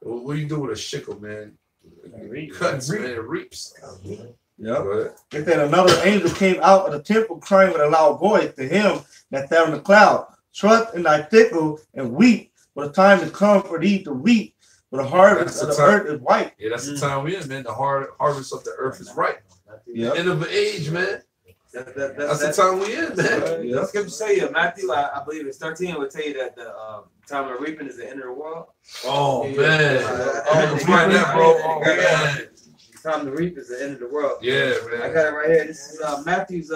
What do you do with a shickle, man? It cuts, man. It reaps. Yep. Go ahead. It said another angel came out of the temple, crying with a loud voice to him that sat on the cloud, trust in thy sickle and weep, for the time is come for thee to weep, for the harvest of the earth is white. Yeah, that's the time we're in, man. The harvest of the earth is ripe. Yep. End of an age, man. That's the time we're in, man. The scripture say in Matthew, I believe it's 13, it would tell you that the time of reaping is the end of the world. Oh, Yeah. man. Find that, bro. Oh, man. The time to reap is the end of the world. Yeah, I man. got it right here. This is Matthew's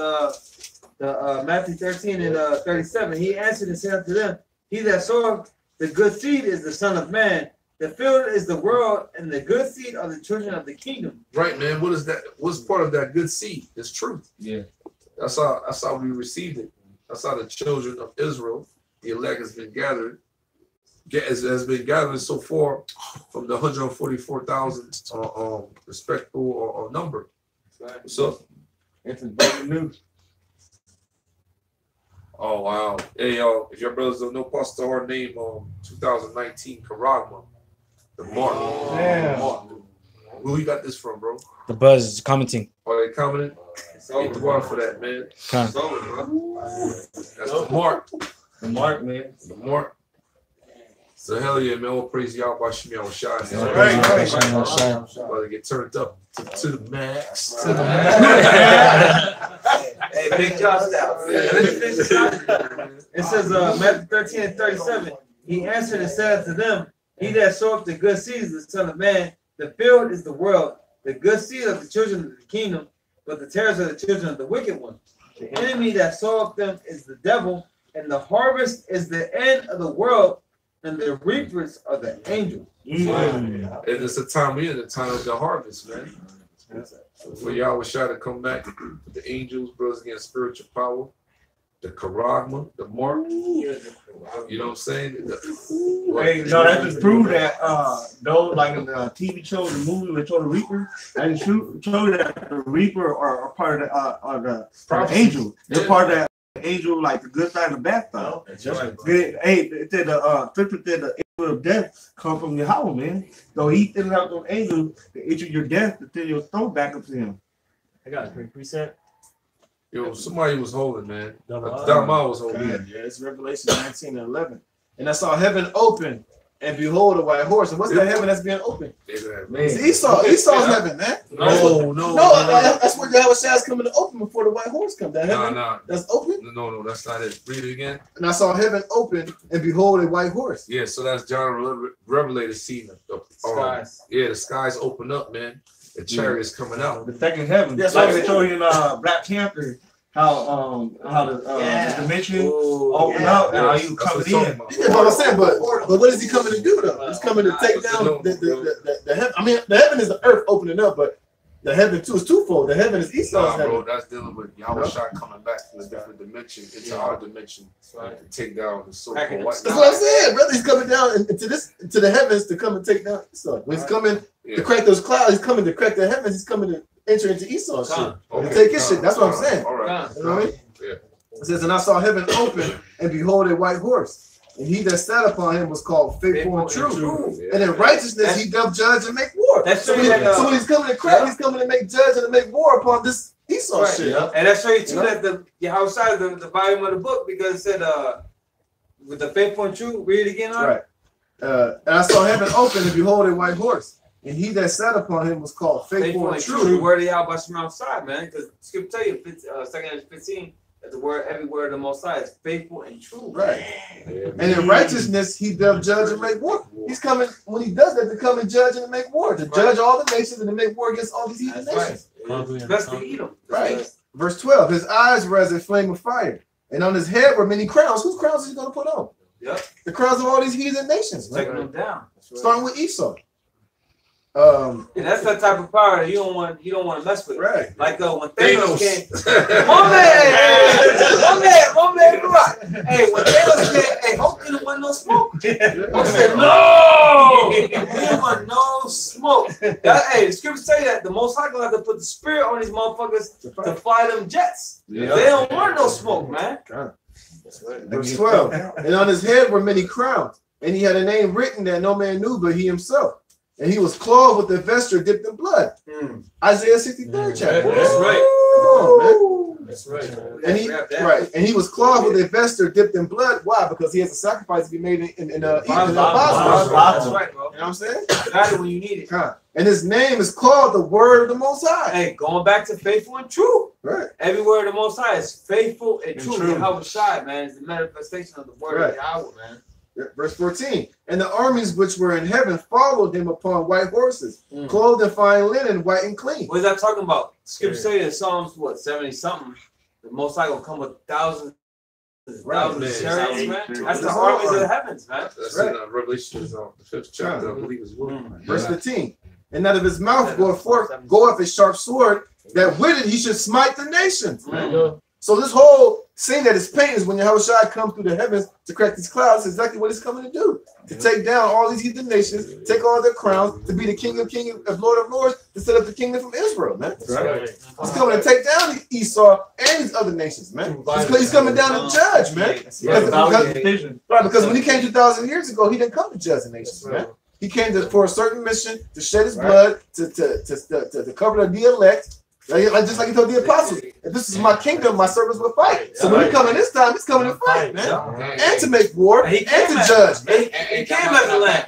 Matthew 13 and 37. He answered and said unto them, He that soweth the good seed is the Son of Man. The field is the world, and the good seed are the children of the kingdom. Right, man. What is that? What's part of that good seed? It's truth. Yeah. That's how we received it. That's how the children of Israel, the elect, has been gathered. Has been gathered so far from the 144,000 respectable number. So It's breaking news. Oh wow. Hey y'all, if your brothers don't know Pastor our name 2019 Charagma. The Mark. Damn. Who you got this from, bro? The buzz is commenting. Are they commenting? Get the water for that, man. Come. That's the Mark. The Mark, man. The Mark. So hell yeah, man. All praise y'all by Shemi Shine. Right. About to get turned up to the max. To the Hey, Big John style. It says Matthew 13 and 37. He answered and said to them, He that soweth the good seed is the Son of Man. The field is the world. The good seed of the children of the kingdom, but the tares are the children of the wicked one. The enemy that soweth them is the devil, and the harvest is the end of the world, and the reapers are the angels. And it's a time we're in the time of the harvest, man. For y'all was trying to come back, the angels, brothers against spiritual power, the Charagma, the Mark. You know what I'm saying? Hey, no, that just proved that those like in the TV show, the movie with the Reaper, and show that the Reaper are part of the angel. They're part of that angel, like the good side and the bad side. That's right. Hey, it said the scripture said the angel of death come from Yahweh, man. So he sends out those angels to issue your death to send your soul back up to him. I got a quick preset. Yo, somebody was holding, man. Dama was holding. Yeah, it's Revelation 19 and 11. And I saw heaven open, and behold, a white horse. And what's that heaven that's being opened? Man. It's Esau's heaven, man. No, That's where Yahweh Shai is coming to open before the white horse comes. That heaven that's open. No, that's not it. Read it again. And I saw heaven open, and behold, a white horse. Yeah, so that's John Revelator seeing the Skies. Yeah, the skies open up, man. The chariot is coming out. The second heaven. That's like what they show you in Black Panther, how the dimension open up and how you coming in. That's what I'm saying, but what is he coming to do though? He's coming to take down the heaven. I mean, the heaven is the earth opening up, but the heaven too is twofold. The heaven is Esau's heaven. Bro, that's dealing with Yahweh Shai coming back from a different dimension into our dimension to take down the so-called white. That's what I'm saying, brother. He's coming down into the heavens to come and take down Esau. When he's coming to crack those clouds, he's coming to crack the heavens. He's coming to enter into Esau's shit and take his shit. That's what I'm saying. All right. You know what I mean? Yeah. It says, and I saw heaven open, and behold, a white horse. And he that sat upon him was called faithful and true. And in righteousness he doth judge and make war. So when he's coming to crack, he's coming to make judge and to make war upon this Esau shit. And that show you too that the outside of the volume of the book, because it said with the faithful and true. Read it again, right? And I saw heaven open, and behold, a white horse. And he that sat upon him was called faithful and true. The word of Yahweh from outside, man. Because Scripture tell you, 2 Corinthians 15, that the word, every word of the Most High is faithful and true. Right. And in righteousness he doth judge and make war. He's coming, when he does that, to come and judge and to make war. To judge all the nations and to make war against all these heathen nations. Best to eat them. Right. Verse 12, his eyes were as a flame of fire. And on his head were many crowns. Whose crowns is he going to put on? Yep. The crowns of all these heathen nations. Taking them down. Starting with Esau. And that's that type of power that you don't want to mess with. Right. Like when Thanos came. My man, right. Hey, when Thanos came, hey, Hulk didn't want no smoke. Hulk said, no! He didn't want no smoke. Hey, the scriptures say that the Most High gonna have to put the spirit on these motherfuckers to fly them jets. Yeah. They don't want no smoke, man. Verse 12. And on his head were many crowns, and he had a name written that no man knew but he himself. And he was clothed with a vesture dipped in blood. Isaiah 63rd chapter. That's right. Come on, man. That's right. And he was clothed with a vesture dipped in blood. Why? Because he has a sacrifice to be made in the Basra. That's right, bro. You know what I'm saying? Got it when you need it. And his name is called the Word of the Most High. Hey, going back to faithful and true. Right. Every word of the Most High is faithful and true. Yahweh Shai, man, is the manifestation of the word of Yahweh, man. Verse 14. And the armies which were in heaven followed him upon white horses, clothed in fine linen, white and clean. What is that talking about? Scripture say in Psalms, 70 something, the Most High gonna come with thousands of chariots, man. True. That's the armies of the heavens, man. That's Right. in Revelation, the 5th chapter, I believe as well. Verse 15. And out of his mouth goeth a sharp sword, that with it he should smite the nations. So this whole scene that is painted is when Yahushua comes through the heavens to crack these clouds, is exactly what he's coming to do. To take down all these heathen nations, take all their crowns, to be the king of Lord of Lords, to set up the kingdom from Israel, man. Right. He's coming to take down Esau and these other nations, man. He's coming down to judge, man. Because when he came 2,000 years ago, he didn't come to judge the nations, man. He came for a certain mission, to shed his blood, to cover the elect. Just like he told the apostles, if this is my kingdom, my servants will fight. So when he coming this time, he's coming to fight, man. And to make war, and to judge, man. He came as a lamb.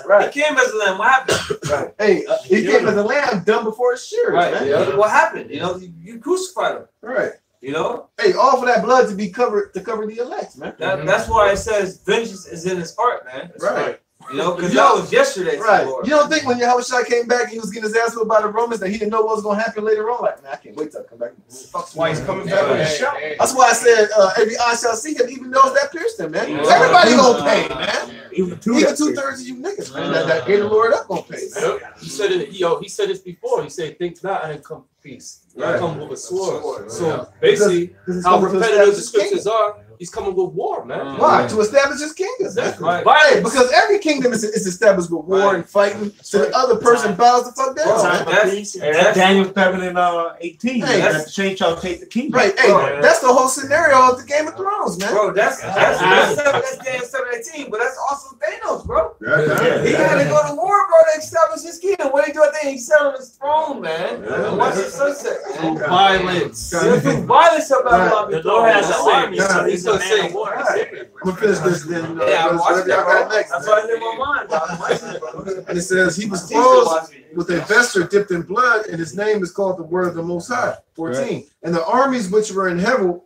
Right. He came as a lamb. What happened? Right. Hey, he came as a lamb done before his shears, man. Yeah. What happened? You know, you crucified him. Right. You know? Hey, all for that blood to be covered, to cover the elect, man. That's why it says vengeance is in his heart, man. Right. You know, because that was yesterday. Right. You don't think when Yahushua came back and he was getting his ass whipped by the Romans that he didn't know what was going to happen later on? Like, man, I can't wait till I come back. That's why he's coming back with a shout. That's why I said every eye shall see him, even those that pierced him, man. Everybody gonna pay, man. Even 2/3 of you niggas, man, that gave the Lord up gonna pay, man. He said it, he said this before. He said, think not, I didn't come for peace. I come with a sword. So basically, how repetitive the scriptures are, he's coming with war, man. Why? To establish his kingdom. Exactly. Right. Because every kingdom is established with war and fighting, so the other person bows the fuck down. That's Daniel 7 and 18. That the saints shall take the kingdom. Right. Hey, that's the whole scenario of the Game of Thrones, man. Bro, that's Daniel 7:18, but that's also Thanos, bro. He had to go to war, bro, to establish his kingdom. What he do? I think he sat on his throne, man. And watch the sunset. Violence. Violence about the Lord has an army, so He's gonna say war. I'm gonna finish this then. Yeah, I'm watching that, bro. Next, that's why it's in my mind, bro. I'm watching it, bro. and it says he was clothed with a vesture dipped in blood, and his name is called the Word of the Most High. 14. Right. And the armies which were in heaven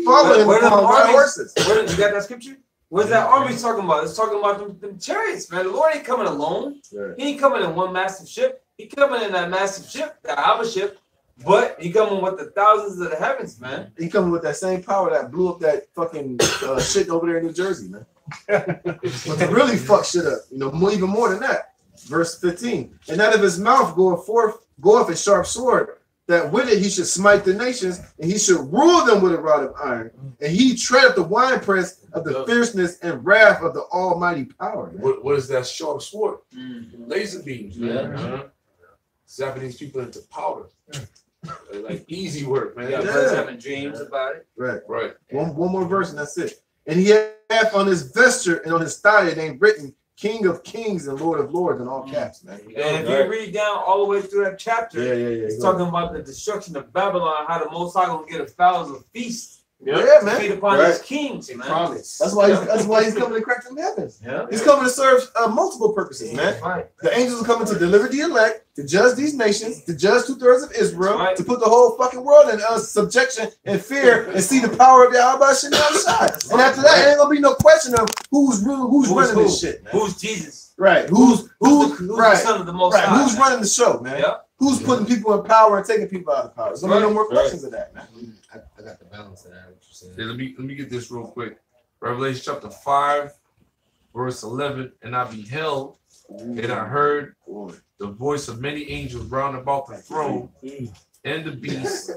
followed him upon white horses. You got that scripture? What's that army talking about? It's talking about them chariots, man. The Lord ain't coming alone. Right. He ain't coming in one massive ship. He coming in that massive ship, the Abba ship. But he coming with the thousands of the heavens, man. He coming with that same power that blew up that fucking shit over there in New Jersey, man. But to really fuck shit up, even more than that. Verse 15. And out of his mouth goeth a sharp sword, that with it he should smite the nations, and he should rule them with a rod of iron. And he treadeth the winepress of the fierceness and wrath of the almighty power. What is that sharp sword? Laser beams, man. Yeah. Zapping these people into powder. Like easy work, man. Yeah, brothers having dreams about it. Right. One more verse and that's it. And he hath on his vesture and on his thigh a name written, King of Kings and Lord of Lords in all caps, man. And if you read down all the way through that chapter, it's talking about the destruction of Babylon, how the Most High gonna get 1,000 feasts. Yeah, man. Feed upon his kings, man. Promise. That's why he's coming to crack them heavens. Yeah. He's coming to serve multiple purposes, man. Right. The angels are coming to deliver the elect, to judge these nations, to judge 2/3 of Israel, to put the whole fucking world in subjection and fear, and see the power of Yahweh Shem Shai. And after that, there ain't gonna be no question of who's running this shit, man. Who's Jesus? Right. Who's the son of the Most High? Who's running the show, man? Yeah. Who's putting people in power and taking people out of power? There's gonna be no more questions of that, man. I got the balance of that. What you're saying. Yeah, let me get this real quick. Revelation chapter 5, verse 11. And I beheld, and I heard the voice of many angels round about the throne, and the beast,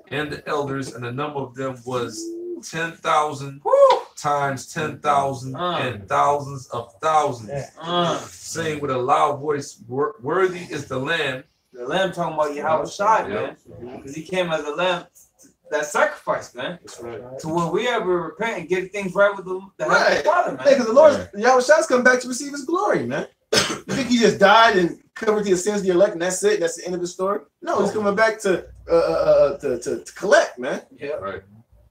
and the elders, and the number of them was 10,000 times 10,000 and thousands of thousands, saying with a loud voice, "Worthy is the Lamb." The Lamb talking about Yahweh Shai, man, because he came as a lamb. That sacrifice, man. That's right. To when we ever repent and get things right with the Heavenly Father, man. Hey, because the Lord, Yahweh Shai's come back to receive his glory, man. You think he just died and covered the sins of the elect and that's it? That's the end of the story? No, he's coming back to collect, man. Yeah. Right.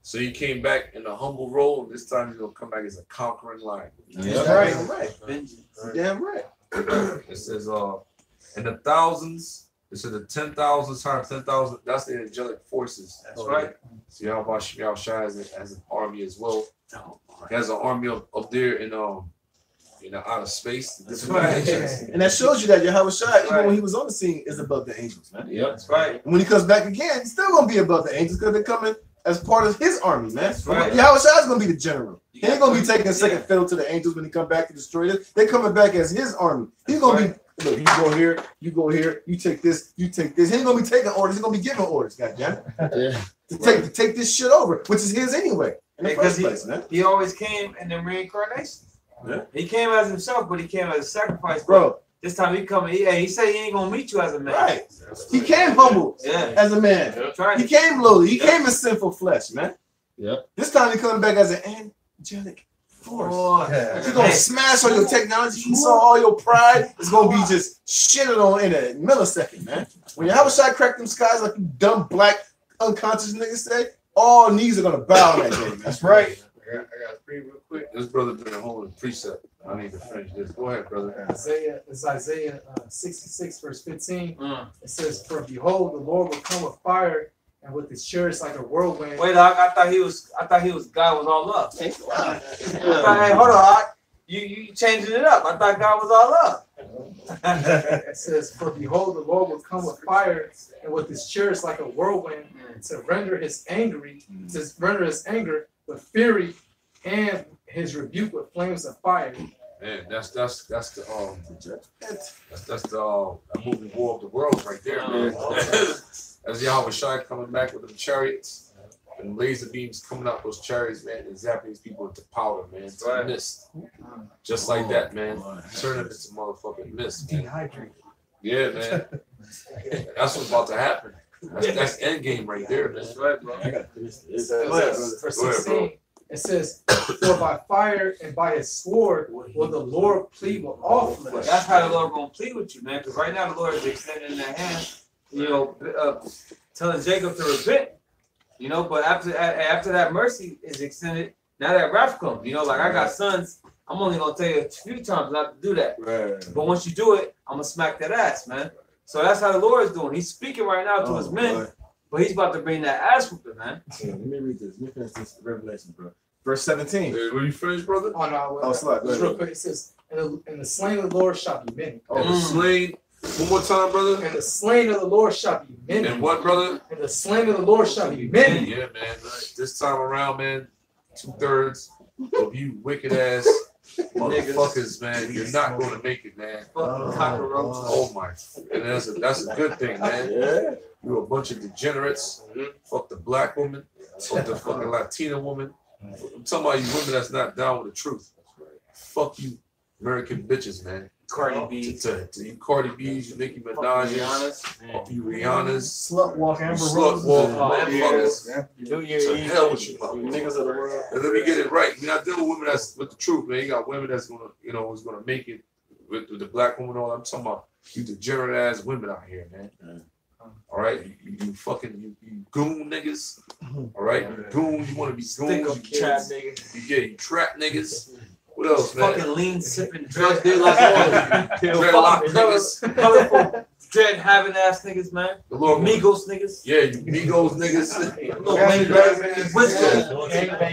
So he came back in a humble role, and this time he's gonna come back as a conquering lion. That's right. Damn right. It says, and the thousands. It said the 10,000 times 10,000. That's the angelic forces. That's right. So Yahweh Shai has an army as well. He has an army up there in outer space. That's right. And that shows you that Yahweh Shai, even when he was on the scene, is above the angels, man. Yeah, that's right. And when he comes back again, he's still gonna be above the angels because they're coming as part of his army, man. Right. Yahushua is gonna be the general. He ain't gonna be taking second fiddle to the angels when he come back to destroy this. They coming back as his army. He's gonna be look, you go here, you go here, you take this, you take this. He ain't gonna be taking orders, he's gonna be giving orders, goddamn. Yeah. To take this shit over, which is his anyway. In the Because first place, man. he always came in the reincarnation. Yeah. He came as himself, but he came as a sacrifice. Bro. This time he coming, he said he ain't gonna meet you as a man. Right. He came humble as a man. He came lowly. He came in sinful flesh, man. Yep. This time he coming back as an angelic force. He's gonna smash all your technology. He saw all your pride. It's gonna be just shitted on in a millisecond, man. When you have a shot crack them skies like you dumb black unconscious niggas say, all knees are gonna bow that day, man. That's right. I got to read real quick. This brother been holding precept. I need to finish this. Go ahead, brother. Isaiah 66 verse 15. It says, "For behold, the Lord will come with fire, and with his chariots like a whirlwind." Wait, I thought he was God was all love. I thought, hey, hold on, you changing it up. I thought God was all love. It says, "For behold, the Lord will come with fire, and with his chariots like a whirlwind, to render his anger with fury, and his rebuke with flames of fire." Man, that's the movie War of the Worlds right there, man. That's Yahushua coming back with them chariots and laser beams coming out those chariots, man, and zapping these people into powder, man. To mist. Just like that, man. Turn them into motherfucking mist, man. Dehydrated. Yeah, man. That's what's about to happen. That's end game right there, man. That's right, bro. Verse 16. It says, "For by fire and by his sword will the Lord plead with all flesh." That's how the Lord gonna plead with you, man. Because right now the Lord is extending their hand, telling Jacob to repent. But after that mercy is extended, now that wrath comes. Like I got sons, I'm only gonna tell you a few times not to do that. Right. But once you do it, I'm gonna smack that ass, man. So that's how the Lord is doing. He's speaking right now to his men. But he's about to bring that ass whooping, man. Yeah, let me read this. Let me finish this Revelation, bro. Verse 17. Will you finish, brother? Oh, no. Just real quick. It says, and the slain of the Lord shall be many. Oh, the slain. One more time, brother. And the slain of the Lord shall be many. And what, brother? And the slain of the Lord shall be many. Yeah, man. This time around, man, 2/3 of you wicked ass motherfuckers, man, you're not going to make it, man. Oh my! And that's a good thing, man. Yeah. You're a bunch of degenerates. Fuck the black woman. Fuck the fucking Latina woman. I'm talking about you women that's not down with the truth. Fuck you, American bitches, man. Cardi B. To you Cardi B's, you Nicki Minaj, you Rihanna's. Slut walk Amber Slut walk motherfuckers. To hell with you, niggas of the world. And let me get it right. You're not dealing with women that's with the truth, man. You got women that's gonna, is gonna make it with the black woman. All I'm talking about, you degenerate ass women out here, man. All right, you fucking you goon niggas. All right, you goon. You want to be goons. You trap niggas. You trap niggas. What else, man? Fucking lean sipping drug dealers, colorful dread having ass niggas, man. The Lord Migos niggas. Yeah, you Migos niggas.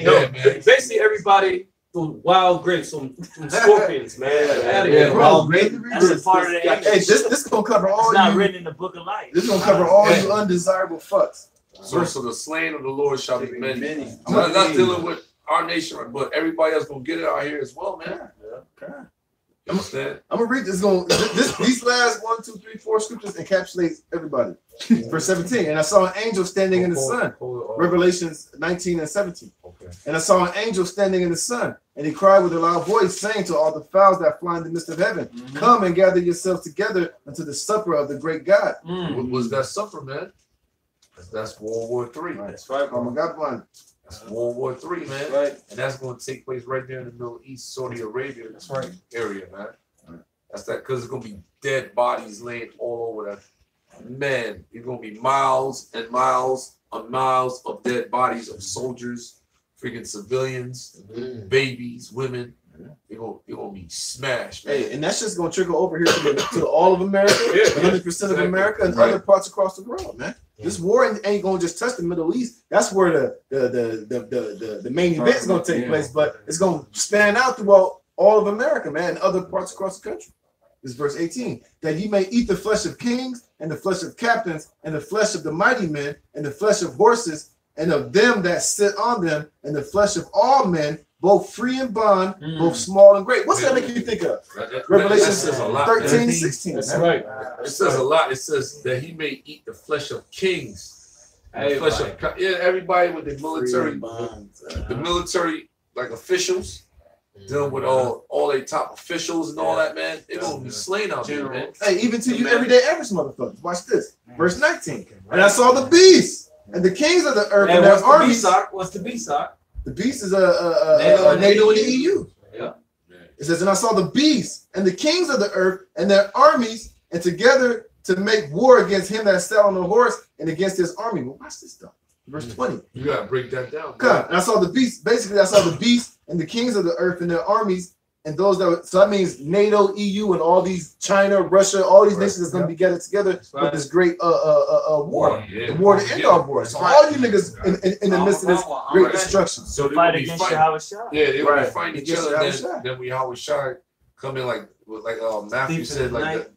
Yeah, man. Basically, everybody. Wild grapes, some scorpions, man. Wild grapes. That's a part of the Hey, this gonna cover all. It's not you, written in the book of life. This gonna cover all you undesirable fucks. So the slain of the Lord shall be many. I'm not dealing with our nation, but everybody else gonna get it out here as well, man. Okay. You understand? I'm gonna read this. These last 1, 2, 3, 4 scriptures encapsulate everybody. Verse 17. And I saw an angel standing in the sun. Revelations 19 and 17. Okay. And I saw an angel standing in the sun, and he cried with a loud voice, saying to all the fowls that fly in the midst of heaven, "Come and gather yourselves together unto the supper of the great God." What was that supper, man? That's World War III. That's right. Oh my God, one. That's World War III, man. Right. And that's going to take place right there in the Middle East, Saudi Arabia. That's right. Area, man. Right. That's that because it's going to be dead bodies laying all over that. Man, it's going to be miles and miles and miles of dead bodies of soldiers, freaking civilians, babies, women. You're gonna be smashed, man. Hey, and that's just gonna trickle over here to all of America, 100% of America, and other parts across the world, man. This war ain't gonna just touch the Middle East. That's where the main event is gonna take place, but it's gonna span out throughout all of America, man, and other parts across the country. This is verse 18. That ye may eat the flesh of kings, and the flesh of captains, and the flesh of the mighty men, and the flesh of horses, and of them that sit on them, and the flesh of all men, both free and bond, both small and great. What's that make you think of? Revelation 13, 16. That's right. It says a lot. It says that he may eat the flesh of kings. The flesh of, everybody with the military, like officials, dealing with all their top officials and all that, man. They're gonna be slain out there, man. Hey, even to you everyday average motherfuckers. Watch this. Verse 19. And I saw the beast and the kings of the earth and their armies. What's the beast, Sock? The beast is a NATO and the EU. Yeah. It says, and I saw the beast and the kings of the earth and their armies, and together to make war against him that sat on the horse and against his army. Well, watch this stuff. Verse 20. You gotta break that down. God, and I saw the beast. Basically, I saw the beast and the kings of the earth and their armies, and those that. So that means NATO, EU, and all these China, Russia, all these nations is going to be gathered together for this great war, the war to end all wars. So all you niggas in the midst of this great destruction. So they Fight will be against fighting. Shah. Yeah, they will Right. be fighting each Against other. Shah. Then we Shah come in like Matthew Deep said, in the like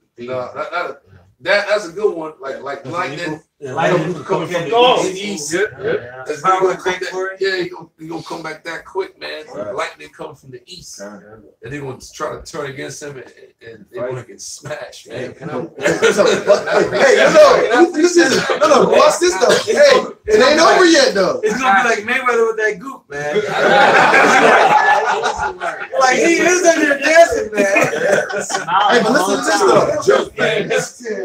that's a good one. Like lightning. Lightning coming from the east. That's Power gonna come quick for it. yeah, he gonna come back that quick, man. Lightning coming from the east, and they're gonna try to turn against him, and they're gonna get smashed, man. Hey, no, watch this though. Hey, it ain't over yet though. It's gonna be like Mayweather with that goop, man. Like he is in there dancing, man. Hey, but listen to this though. Hey,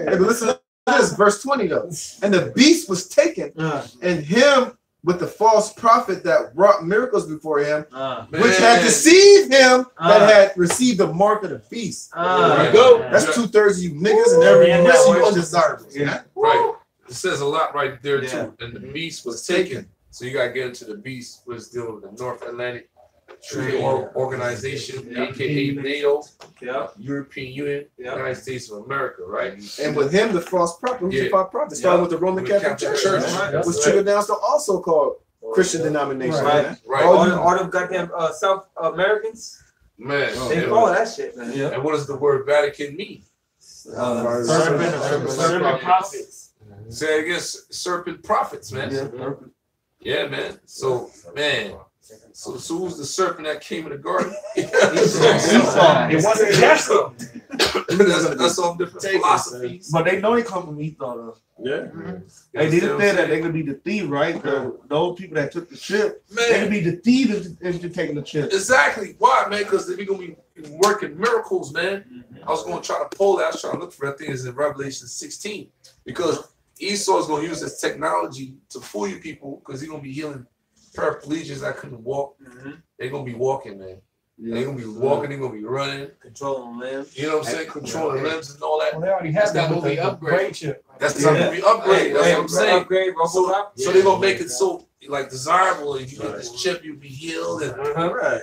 but listen to this, verse 20 though. And the beast was taken, and him with the false prophet that wrought miracles before him, which had deceived him that had received the mark of the beast. There you go. That's 2/3 of you niggas and every rest of you undesirables. Yeah, right. It says a lot right there too. And the beast was taken. So you gotta get into the beast, which dealing with the North Atlantic Treaty Organization, aka NATO, European Union, United States of America, right? And with him, the false prophet, who's the false prophet? Starting with the Roman Catholic Church, was triggered down to also called Christian denomination. Right. All them goddamn South Americans. Man, they call that shit, man. And what does the word Vatican mean? Serpent prophets. Say it again, serpent prophets, man. Yeah, man. So, man. So who's the serpent that came in the garden? It wasn't Jesse. That's all different philosophies. But they know they come from Esau though. Yeah. They didn't say that they're gonna be the thief, right? Those people that took the ship, they're gonna be the thieves if taking the ship. Exactly. Why, man? Because they're gonna be working miracles, man. I was gonna try to pull that. I was trying to look for that thing. Is in Revelation 16 because Esau is gonna use this technology to fool you people because he's gonna be healing paraplegics that couldn't walk. They're gonna be walking, man. They're gonna be walking, they're gonna be running, controlling limbs. You know what I'm saying? Controlling limbs and all that. Well, they already have that movie upgrade. That's the movie upgrade. That's what I'm saying. Upgrade, so they're gonna make it so like desirable. If you get this chip, you'll be healed and blah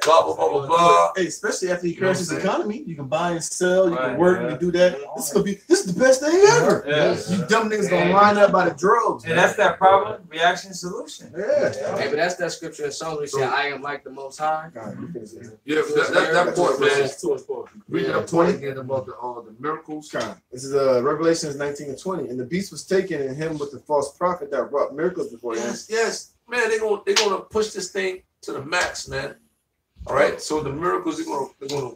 blah blah blah blah. Hey, especially after you crash this economy, you can buy and sell, you can work, you can do that. This is the best thing ever. You dumb niggas gonna line up by the drugs. And that's that problem, reaction, solution. Hey, but that's that scripture in Psalms where it said, I am like the Most High. Yeah, that point, man. Read that point again about the miracles. This is Revelations 19 and 20. And the beast was taken, and him with the false prophet that wrought miracles before him. Yes. Man, they're gonna push this thing to the max, man. All right. So the miracles they're gonna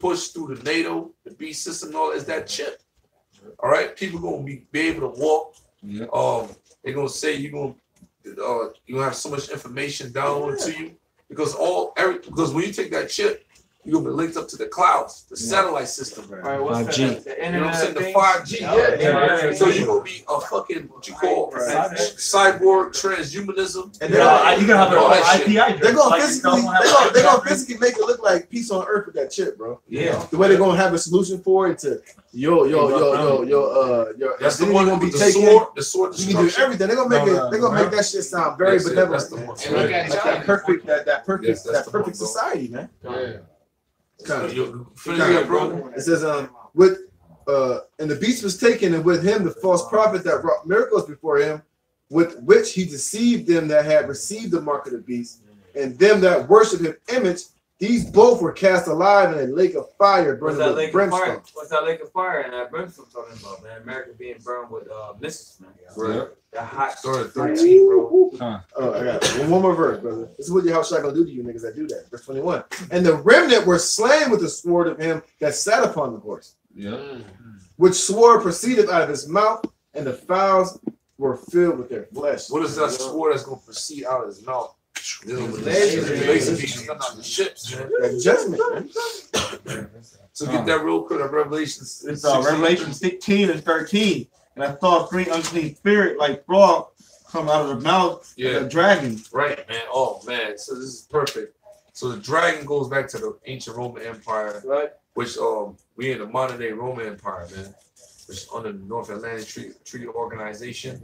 push through the NATO, the beast system, and all is that chip. All right. People gonna be able to walk. They're gonna say you're gonna have so much information downloaded to you because because when you take that chip, you're gonna be linked up to the clouds, the satellite system. Right, what's 5G. that? You know what I'm saying? The 5G. Yeah. So you're gonna be a fucking what you call cyborg transhumanism. And you gonna have an IP. They're gonna physically make it look like peace on earth with that chip, bro. Yeah. The way they're gonna have a solution for it to that's the one gonna be with taken. The sword. You can do everything. They're gonna make it. They're gonna make that shit sound very benevolent. That perfect society, man. It says and the beast was taken, and with him the false prophet that wrought miracles before him, with which he deceived them that had received the mark of the beast, and them that worship his image These both were cast alive in a lake of fire, What's burning that with lake of brimstone. fire? What's that lake of fire and that brimstone talking about, man? America being burned with missiles, man. Right. That hot. Start at 13, bro. Oh, I got one more verse, brother. This is what Yahushua gonna do to you niggas that do that. Verse 21. And the remnant were slain with the sword of him that sat upon the horse. Yeah. Which sword proceeded out of his mouth, and the fowls were filled with their flesh. What is that sword that's gonna proceed out of his mouth? Laser beams coming out the ships, man. That judgment, man. So get that real quick. Revelation. It's Revelation 16 and 13. And I saw 3 unclean spirits like frog come out of the mouth of the dragon. Right, man. Oh man. So this is perfect. So the dragon goes back to the ancient Roman Empire, right? Which we in the modern day Roman Empire, man. Which is under the North Atlantic Treaty Organization,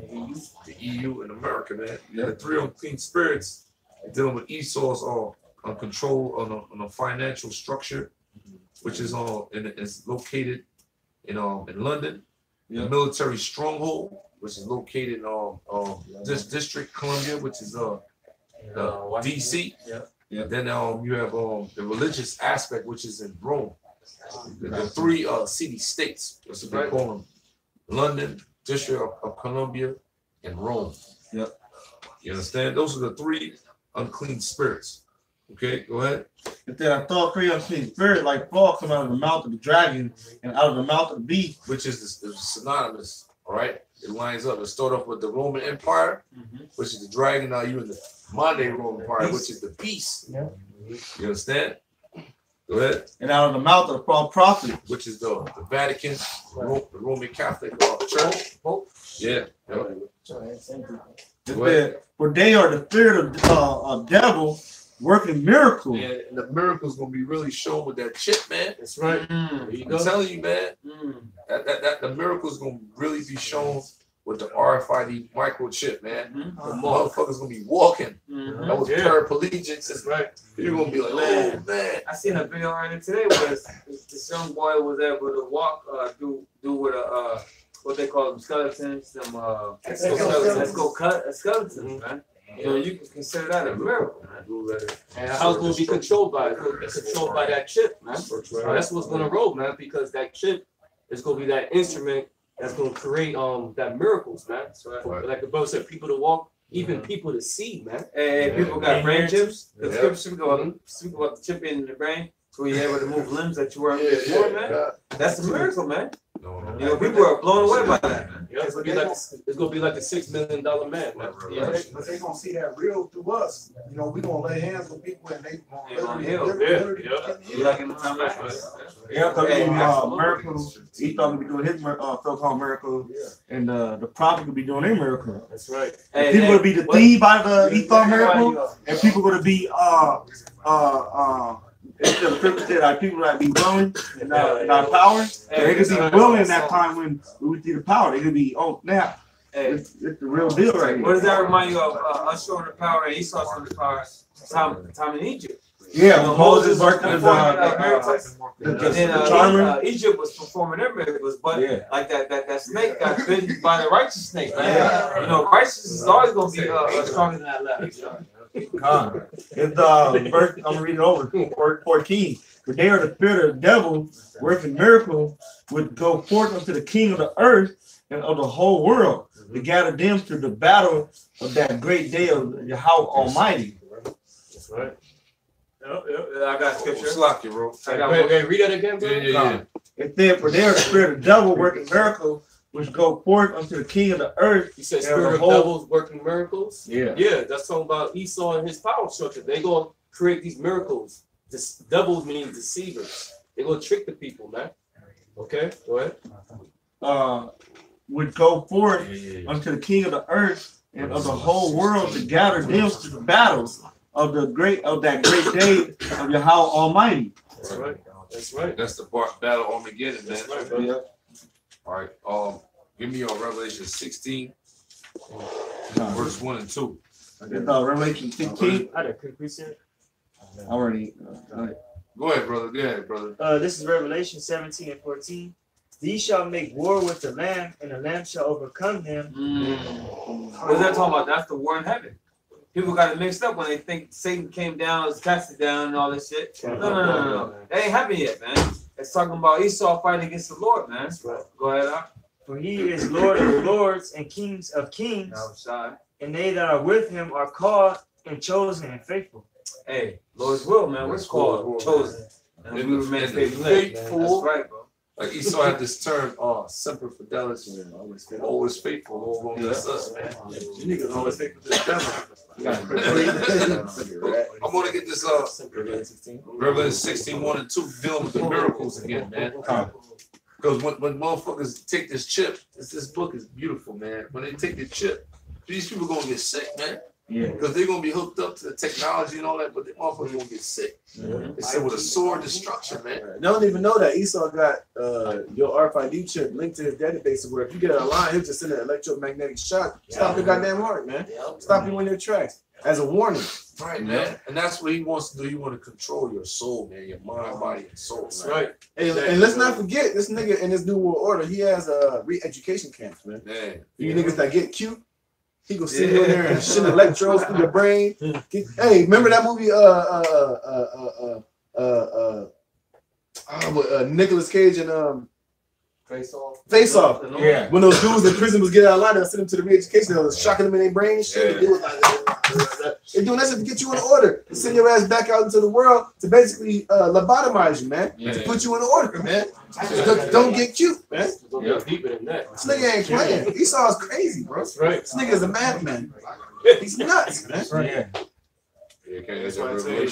the EU, and America, man. Yeah. The 3 unclean spirits dealing with Esau's control on a financial structure, which is is located in London. The military stronghold, which is located in this district, Columbia, which is DC. Yeah. Then you have the religious aspect, which is in Rome. The 3 city states, that's what they call them: London, District of Columbia, and Rome. Yep. You understand? Those are the 3 unclean spirits. Okay, go ahead. And then I saw 3 unclean spirits like frog come out of the mouth of the dragon and out of the mouth of the beast, which is synonymous. All right, it lines up. It start off with the Roman Empire, which is the dragon. Now you in the modern day Roman Empire, which is the beast. Yeah. You understand? Go ahead. And out of the mouth of the false prophet, which is the Vatican, the Roman Catholic Church. Yeah. For they are the spirit of devil working miracles. Yeah, and the miracles gonna be really shown with that chip, man. That's right. I'm telling you, man. That the miracles gonna really be shown with the RFID microchip, man. The motherfuckers gonna be walking. That was paraplegics. That's right. You're gonna be like, oh man. I seen a video earlier today where this young boy was able to walk, do with a what they call them skeletons, skeletons, man. So you can consider that a miracle, man. And how it's gonna be controlled by it? It's controlled by that chip, man. That's what's gonna roll, man, because that chip is gonna be that instrument that's gonna create that miracles, man. Like the brother said, people to walk, even people to see, man. And people got brain chips. The scripture speak about the chip in the brain, so you're able to move limbs that you weren't before, man. That's a miracle, man. You know, people are blown away by that, man. Yeah, it's gonna be like a $6 million man, man. Yeah, but they gonna see that real through us. You know, we gonna lay hands on people and they gonna heal. Miracles. He thought he'd be doing his so-called miracles, and the prophet could be doing their miracle. That's right. People gonna be deceived by the Esau miracle, and people gonna be the scripture said like people that be willing in our power, they could be willing in that time when we see the power. They could be, oh snap, it's the real deal right here. What does that remind you of? Us showing the power and Esau showing the power. Time in Egypt. Yeah, Moses worked in Egypt was performing their miracles, but like that snake got bitten by the righteous snake. Man. You know, righteousness is always gonna be stronger than that left. It's verse, I'm gonna read it over. 14. For they are the spirit of the devil, working miracles, would go forth unto the king of the earth and of the whole world to gather them to the battle of that great day of Yahweh Almighty. That's right. I got scripture. Slack you, bro. Read that again, bro. Yeah. It said, for they are the spirit of the devil, working miracles, which go forth unto the king of the earth. You said spirit of devils working miracles? Yeah. Yeah, that's talking about Esau and his power structure. They going to create these miracles. This devils mean deceivers. They're going to trick the people, man. Okay, go ahead. Would go forth unto the king of the earth and of the whole world to gather them to the battles of that great day of Yahweh Almighty. That's right. That's right. That's the battle Armageddon, man. That's right, bro. All right. Give me your Revelation 16, verse 1 and 2. Revelation 16. I didn't appreciate. Already. Go ahead, brother. Go ahead, brother. This is Revelation 17 and 14. These shall make war with the Lamb, and the Lamb shall overcome him. What is that talking about? That's the war in heaven. People got it mixed up when they think Satan came down, cast it down, and all this shit. No. That ain't happened yet, man. It's talking about Esau fighting against the Lord, man. Go ahead, Al. For he is Lord of lords and kings of kings, and they that are with him are called and chosen and faithful. Hey, Lord's will, man. What's called chosen. And we remain faithful. That's right, bro. Like Esau had this term, semper fidelis, man. Always faithful, over us, man. You niggas always faithful to the devil. I'm gonna get this Revelation 16, 1 and 2 dealing with the miracles again, man. Because when motherfuckers take this chip, this book is beautiful, man. When they take the chip, these people gonna get sick, man. Yeah. Because they're gonna be hooked up to the technology and all that, but the motherfuckers gonna get sick. They said with a sword destruction, man. They don't even know that Esau got your RFID chip linked to his database, where if you get a line, he'll just send an electromagnetic shock. Stop your goddamn heart, man. Stop you in your tracks as a warning. Right, man. And that's what he wants to do. He want to control your soul, man, your mind, body, and soul. That's right. And let's not forget, this nigga in this New World Order, he has re-education camps, man. You niggas that get cute, he gonna sit in there and shit electrodes through your brain. Hey, remember that movie? Nicolas Cage and Face Off. Yeah. When those dudes in prison was getting out of line, they sent them to the re-education. They was shocking them in their brain and shit. They was like, they're doing that shit to get you in order, to send your ass back out into the world to basically lobotomize you, man. To put you in order, man. Don't get cute, man. Deeper than that. This nigga ain't playing. Esau's crazy, bro. That's right. This nigga is a madman. He's nuts, man. That's right. That's why I say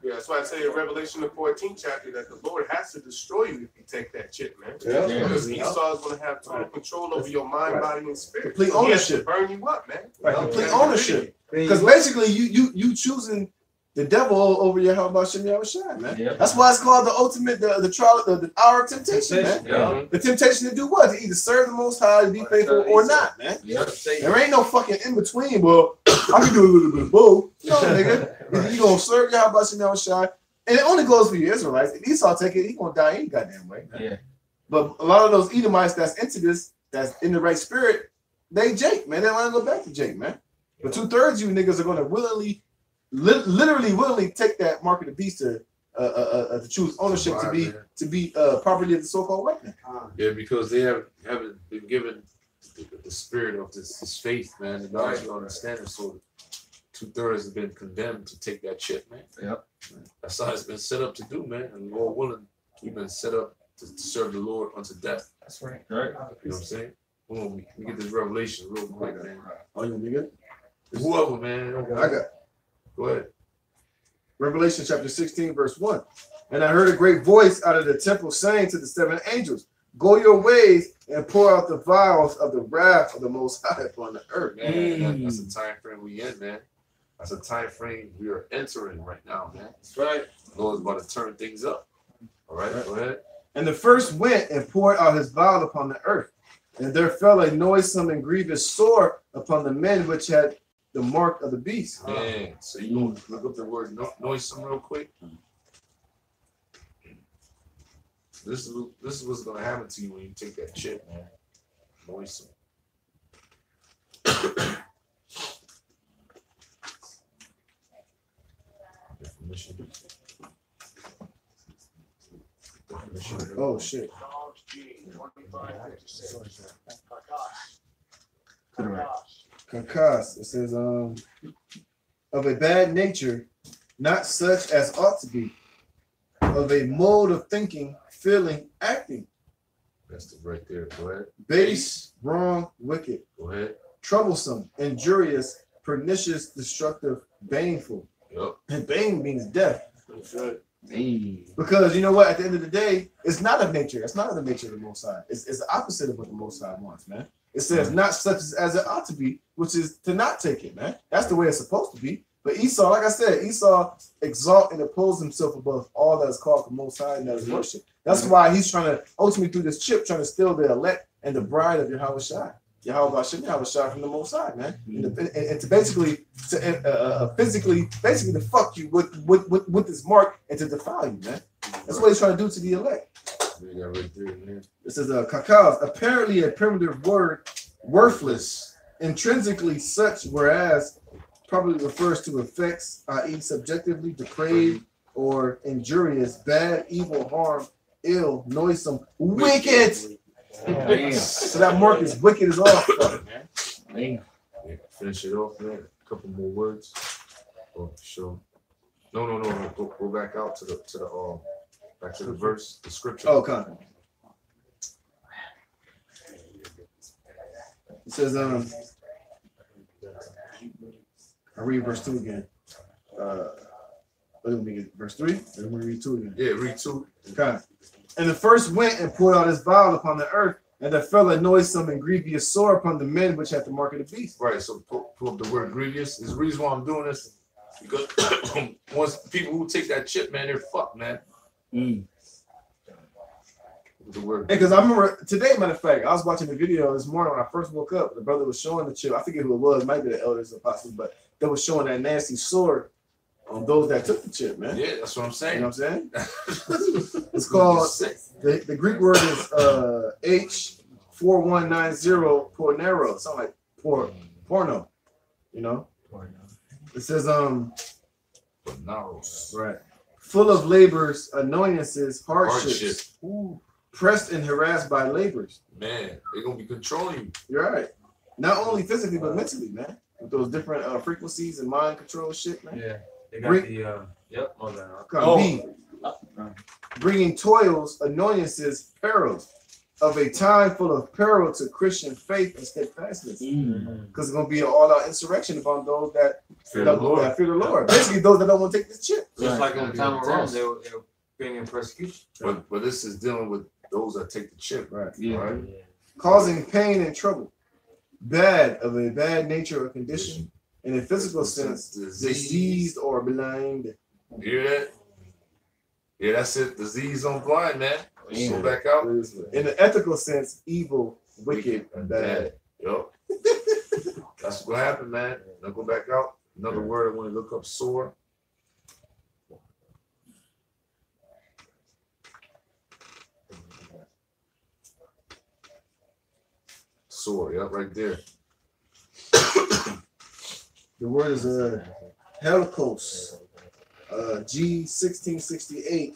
that's why I say in Revelation the 14th chapter that the Lord has to destroy you if you take that chip, man. Because Esau is going to have total control over your mind, body, and spirit. Complete ownership. He has to burn you up, man. Right. Complete ownership. Because basically you choosing the devil over your how about Shem Yahushua, man. Yep. That's why it's called the ultimate, the trial, the hour of temptation, man. Yep. The temptation to do what? To either serve the Most High, to be faithful, or not, man. Yep. There ain't no fucking in between. Well, I can do a little bit of both. No, nigga. You gonna serve your how about Shem Yahushua, and it only goes for you Israelites. If Esau take it, he gonna die any goddamn way. Man. Yeah. But a lot of those Edomites that's into this, that's in the right spirit, they Jake, man. They want to go back to Jake, man. But 2/3 of you niggas are gonna literally willingly take that mark of the beast to choose ownership to be property of the so-called white man. Yeah, because they haven't been given the spirit of this faith, man, the knowledge and understanding. So 2/3 have been condemned to take that chip, man. Yep. That's how it's been set up to do, man. And Lord willing, we've been set up to serve the Lord unto death. That's right. Right. You know what I'm saying? Boom, we get this revelation real quick, man. Oh, you nigga? Whoever, man. I got. Go ahead. Revelation chapter 16, verse 1. And I heard a great voice out of the temple saying to the 7 angels, go your ways and pour out the vials of the wrath of the Most High upon the earth. Man, that's a time frame we in, man. That's a time frame we are entering right now, man. That's right. The Lord's about to turn things up. All right, go ahead. And the first went and poured out his vial upon the earth. And there fell a noisome and grievous sore upon the men which had the mark of the beast. Man, so you gonna look up the word noisome real quick. This is what's gonna happen to you when you take that chip, man. Noisome. Definition. Oh shit. Concuss. It says, of a bad nature, not such as ought to be, of a mode of thinking, feeling, acting. That's the right there. Go ahead. Base, wrong, wicked. Go ahead. Troublesome, injurious, pernicious, destructive, baneful. Yep. And bane means death. That's right. Because you know what? At the end of the day, it's not of nature. It's not of the nature of the Most High. It's the opposite of what the Most High wants, man. It says not such as it ought to be, which is to not take it, man. That's the way it's supposed to be. But Esau, like I said, Esau exalt and oppose himself above all that is called the Most High and that is worship. That's why he's trying to, ultimately through this chip, trying to steal the elect and the bride of Yahushua. Yahushua from the Most High, man. And to basically, physically, to fuck you with this mark and to defile you, man. That's what he's trying to do to the elect. This is a kakaz, apparently a primitive word, worthless, intrinsically such, whereas probably refers to effects, i.e., subjectively depraved or injurious, bad, evil, harm, ill, noisome, wicked. So that mark is wicked as all fuck, man. Yeah, finish it off, man. A couple more words. Oh, sure. No. Go back out to the back to the verse, the scripture. Oh, okay. It says, I read verse 2 again. Let me get verse 3. Then we read 2 again. Yeah, read 2. Okay. And the first went and poured out his vial upon the earth, and there fell a noisome and grievous sore upon the men which had the mark of the beast. Right, so pull up the word grievous. There's a reason why I'm doing this. Because once people who take that chip, man, they're fucked, man. The word. Because I remember today, matter of fact, I was watching the video this morning when I first woke up. The brother was showing the chip. I forget who it was, might be the elders or possibly, but they was showing that nasty sword on those that took the chip, man. Yeah, that's what I'm saying. You know what I'm saying? It's called, the Greek word is H4190 pornero. Sound like porno, you know? It says, right. Full of labors, annoyances, hardships. Pressed and harassed by labors. Man, they're going to be controlling you. You're right. Not only physically, but mentally, man. With those different frequencies and mind control shit, man. Yeah. They got B. Bringing toils, annoyances, perils of a time full of peril to Christian faith and steadfastness. Because it's going to be an all-out insurrection upon those that fear the Lord. Basically, those that don't want to take this chip. Just like in the time of Rome, they were bringing persecution. But this is dealing with those that take the chip. Right. Yeah. Right? Causing pain and trouble. Bad, of a bad nature or condition. In a physical sense, diseased or blind. You hear that? Yeah, that's it. Disease on blind, man. Let's go back out. In the ethical sense, evil, wicked, and bad. Yup. That's what happened, man. Now go back out. Another word I want to look up, sore. Sore, yeah, right there. The word is helikos. G1668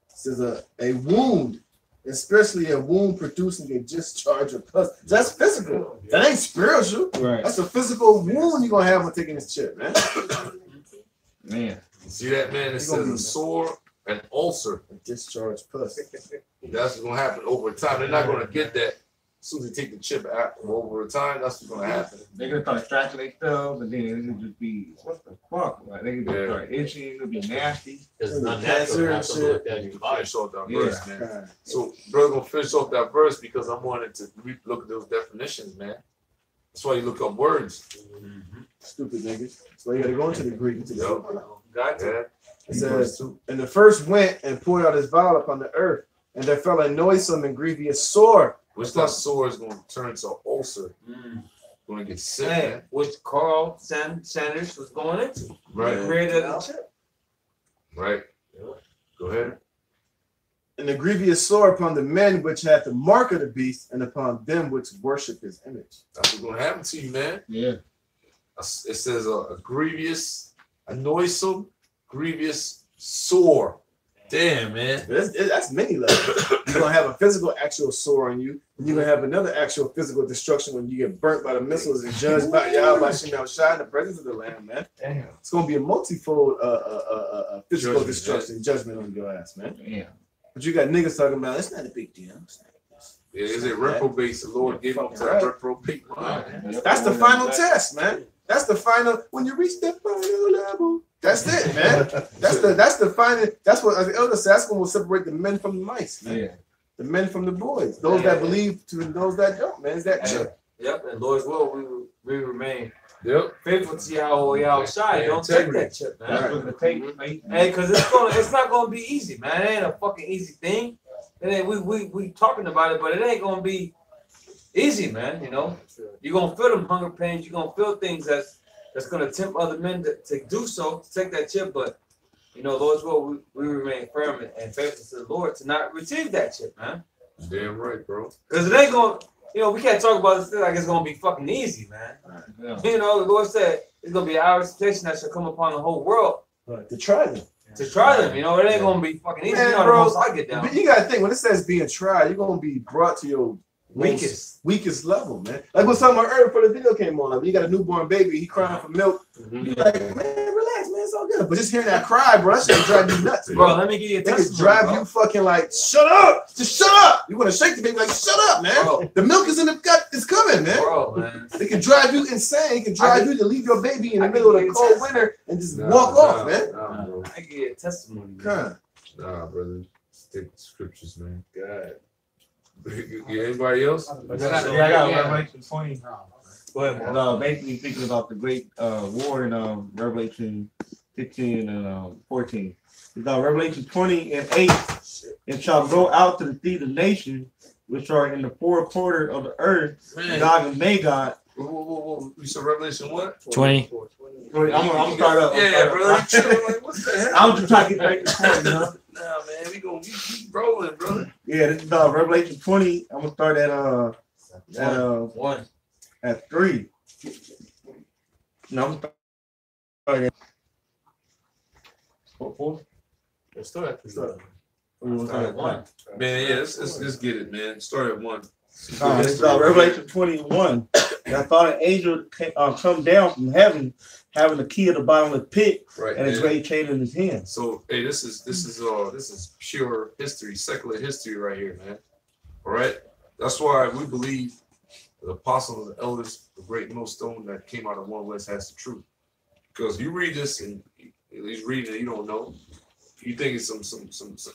says a wound, especially a wound producing a discharge of pus. That's physical. That ain't spiritual. Right. That's a physical wound you're gonna have when taking this chip, man. Man. You see that, man? It says a sore, an ulcer. A discharge pus. That's gonna happen over time. They're not gonna get that as soon as they take the chip out over time. That's what's gonna happen. They're gonna start scratching their stuff, but then it'll just be what the fuck? Like they can just start itching, it'll be nasty. It's not natural to have something like that in your body. Finish off that verse, man. So, brother, gonna finish off that verse because I wanted to look at those definitions, man. That's why you look up words. Stupid niggas. So you gotta go into the Greek. Got that. It says, and the first went and poured out his vial upon the earth, and there fell a noisome and grievous sore. Which that sore is going to turn to an ulcer. Going to get sick, man. Which Carl Sanders was going into. Right. He created a chip. Right. Go ahead. And the grievous sore upon the men which had the mark of the beast, and upon them which worship his image. That's what's going to happen to you, man. Yeah. It says a grievous, a noisome, grievous sore. Damn, man. That's many levels. You're going to have a physical, actual sore on you. And you're going to have another actual physical destruction when you get burnt by the missiles and judged by Yahweh Shai in the presence of the Lamb, man. Damn. It's going to be a multifold physical destruction, judgment on your ass, man. Yeah. But you got niggas talking about, it's not a big deal. Yeah, is it reprobate? The Lord gave up to that reprobate mind. That's the final test, man. That's the final, when you reach that final level. That's it, man. That's the final. That's what the elder said. That's what will separate the men from the mice, man. Yeah. The men from the boys. Those that believe to those that don't, man. It's that chip. Yep, and Lord's will, we remain faithful to Yahweh Shai. Don't take that chip, man. Hey, because it's not gonna be easy, man. It ain't a fucking easy thing. And then we talking about it, but it ain't gonna be easy, man. You know, you're gonna feel them hunger pains. You're gonna feel things that's gonna tempt other men to do so, to take that chip. But you know, Lord's will, we remain firm and faithful to the Lord to not receive that chip, man. Damn right, bro. Because it ain't gonna you know, we can't talk about this thing like it's gonna be fucking easy, man. Yeah. You know, the Lord said it's gonna be our expectation that shall come upon the whole world To try them. to try them. You know, it ain't gonna be fucking easy. Man, you know, bro, the most I get down. But you gotta think when it says being tried, you're gonna be brought to your weakest level, man. Like what something earlier before the video came on. Like you got a newborn baby, he crying for milk. You like, man, relax, man, it's all good. But just hearing that cry, bro, that shit drive you nuts, bro. Let me give you a testimony. It drive you fucking like, shut up, just shut up. You want to shake the baby like, shut up, man. Bro. The milk is in the gut, it's coming, man. Bro, man. It can drive you insane. It can drive you to leave your baby in the middle of the cold winter and just walk off, man. I give you a testimony. Nah, brother. Stick to scriptures, man. God. Yeah, anybody else? I got Revelation 20. Go ahead, man. Basically thinking about the great war in Revelation 15 and 14. It's Revelation 20 and 8. And shall go out to the sea of nations, which are in the four quarters of the earth, God and Magog. You said Revelation what? 20. I'm gonna start up. Yeah, bro. Like, what the hell? I'm just trying to get back to the point, you know? Nah, man, we gonna keep rolling, brother. Yeah, this is Revelation 20. I'm gonna start at 1. At 3. No, I'm gonna start at 4. Let's start at 3. Start at 1. Man, yeah, let's get it, man. Start at 1. This is Revelation 21. And I thought an angel come down from heaven, having the key of the bottomless pit, and a great chain in his hand. So, hey, this is pure history, secular history right here, man. All right, that's why we believe the apostles and the elders, the great millstone that came out of one West, has the truth. Because you read this and he's reading it, you don't know. You think it's some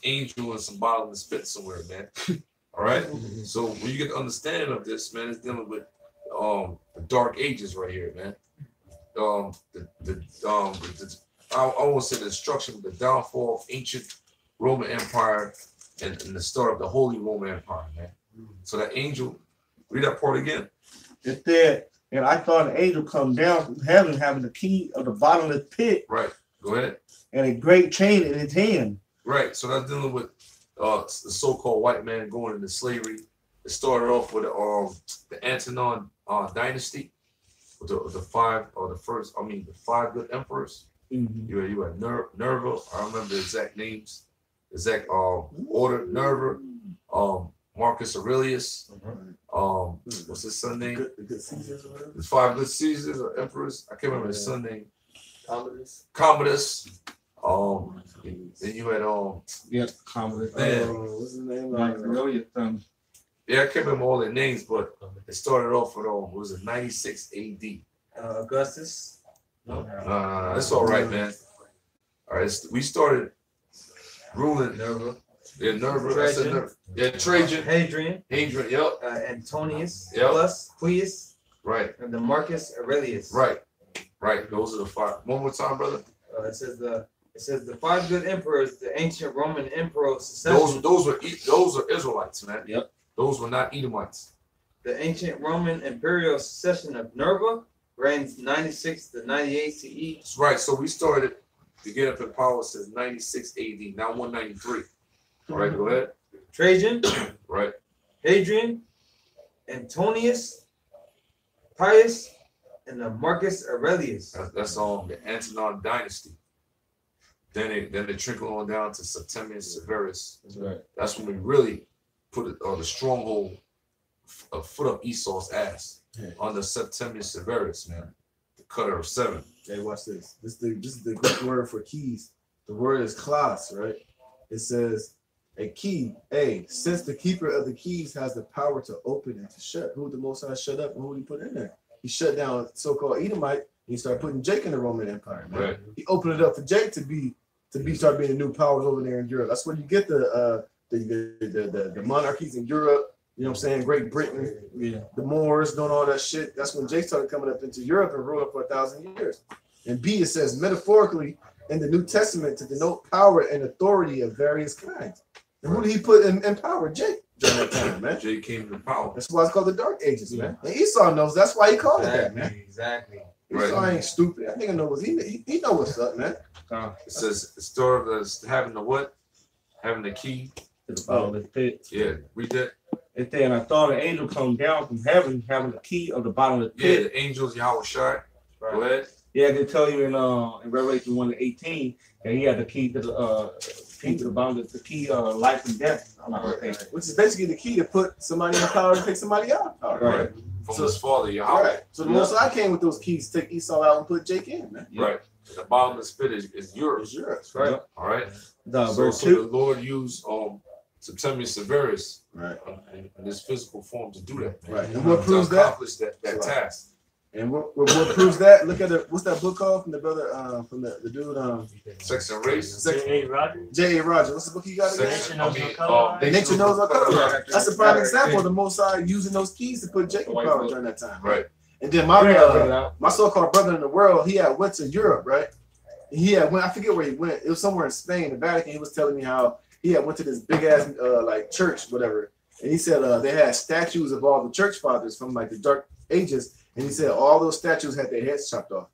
angel and some bottomless pit somewhere, man. All right. So when you get the understanding of this, man, it's dealing with the dark ages right here, man. I won't say the destruction, but the downfall of ancient Roman Empire and the start of the Holy Roman Empire, man. So that angel, read that part again. It said, and I saw an angel come down from heaven, having the key of the bottomless pit. Right. Go ahead. And a great chain in his hand. Right. So that's dealing with the so-called white man going into slavery. It started off with the Antonin dynasty, with the five good emperors. Mm-hmm. You had Nerva. I remember the exact names, exact order. Nerva, Marcus Aurelius. What's his son name? The 5 good Caesars or emperors. I can't remember his son name. Commodus. Then you had Commodus. What's his name? Yeah, I can't remember all their names, but it started off with was it 96 AD? Augustus. No, that's all right, man. All right, we started ruling. Nerva. Yeah, Nerva. Yeah, Trajan. Hadrian. Yep. Antonius. Yep. Plus Quius. Right. And the Marcus Aurelius. Right. Those are the 5. One more time, brother. It says the 5 good emperors, the ancient Roman emperor succession. Those are Israelites, man. Yep. Those were not Edomites. The ancient Roman imperial succession of Nerva reigns 96 to 98 CE. That's right. So we started to get up in power since 96 AD, now 193. All right, go ahead. Trajan. Right. Hadrian. Antonius. Pius. And the Marcus Aurelius. That's the Antonin dynasty. Then they trickle on down to Septimius Severus. That's right. That's when we really put the stronghold a foot up Esau's ass under Septimius Severus, man. The cutter of 7. Hey, watch this. This is the Greek word for keys. The word is klos, right? It says a key. Since the keeper of the keys has the power to open and to shut. Who the Most High shut up and who he put in there? He shut down so-called Edomite. And he started putting Jake in the Roman Empire, man. Right. He opened it up for Jake to start being the new powers over there in Europe. That's where you get the monarchies in Europe. You know what I'm saying? Great Britain, the Moors, doing all that shit. That's when Jake started coming up into Europe and ruling for 1,000 years. And B, it says metaphorically in the New Testament to denote power and authority of various kinds. And who did he put in power? Jake during that time, man. Jake came to power. That's why it's called the Dark Ages, man. And Esau knows that's why he called it that, man. Exactly. Esau ain't stupid. I think I know what's he know what's up, man. It says the story of having the what? Having the key. The pit. Yeah, read that. It said, and I saw an angel come down from heaven having the key of the bottom of the pit. Yeah, the angels Yahweh Shai. Right. Go ahead. Yeah, they tell you in Revelation 1:18 that he had the key to the bottom of the key of life and death. Which is basically the key to put somebody in power and take somebody out of power. Right. From his father, Yahweh. Right. So the Most High came with those keys to take Esau out and put Jake in, man. Right. The bottom of the pit is yours. It's yours. Right. All right. Verse so the Lord used Septimius Severus, right, in his physical form to do that. Man. Right. And what proves that? Accomplish that task. And what proves that? Look at what's that book called from the brother from the dude Sex and Race. J.A. Rogers. J.A. Rogers. What's the book you got again? Nature Knows Our Color. That's a prime example of the Most High using those keys to put Jake in power during that time. Right. And then my so-called brother in the world, he had went to Europe, right? He had went, I forget where he went. It was somewhere in Spain, the Vatican. He was telling me how he had went to this big ass like church, whatever. And he said they had statues of all the church fathers from like the Dark Ages. And he said all those statues had their heads chopped off.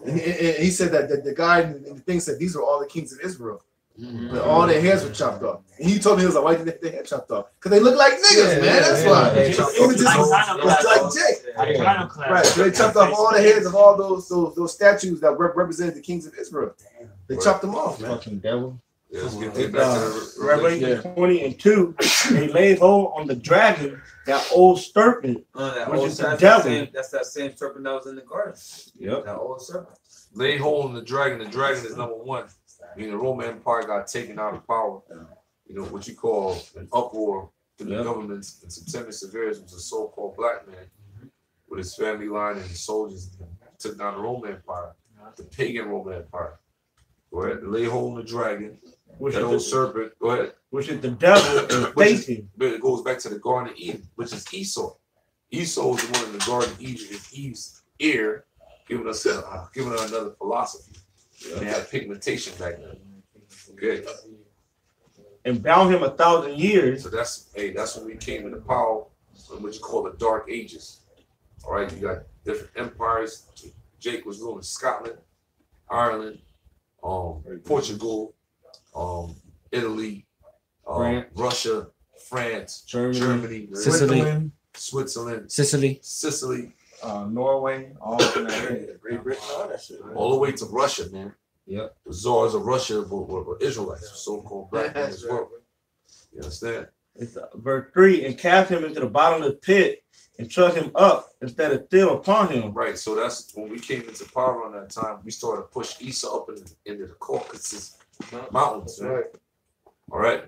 And he said that the guy in the thing said these were all the kings of Israel. But all their heads were chopped off. And he told me, he was like, why did they get their head chopped off? Because they look like niggas, man. That's why. It was just like Jake. Right. So they chopped off all the heads of all those statues that represented the kings of Israel. They chopped them off, man. Fucking devil. Yeah, let's get back to the Revelation 20:2. They laid hold on the dragon, that old serpent, which is the devil. That's that same serpent that was in the garden. Yep. That old serpent. Lay hold on the dragon. The dragon is number one. I mean, the Roman Empire got taken out of power. You know, what you call an uproar to the governments. And Septimius Severus was a so-called black man with his family line and his soldiers took down the Roman Empire, the pagan Roman Empire. Go ahead. Lay hold on the dragon. Which that is old serpent, go ahead. Which is the devil and Satan. But it goes back to the Garden of Eden, which is Esau. Esau was the one in the Garden of Eden in Eve's ear, giving her another philosophy. They had pigmentation back then. Okay. And bound him 1,000 years. So that's when we came into power in what you call the Dark Ages. All right, you got different empires. Jake was ruling Scotland, Ireland, Portugal, Italy, Russia, France, Germany, Sicily, Sicily, Norway, all of that. Great Britain, all that shit. All the way to Russia, man. Yep. The czars of Russia were Israelites, so-called black men as well. You understand? It's verse 3, and cast him into the bottom of the pit and shut him up instead of still upon him. Right. So that's when we came into power on that time. We started to push Esau up into the Caucasus Mountains. Right. All right.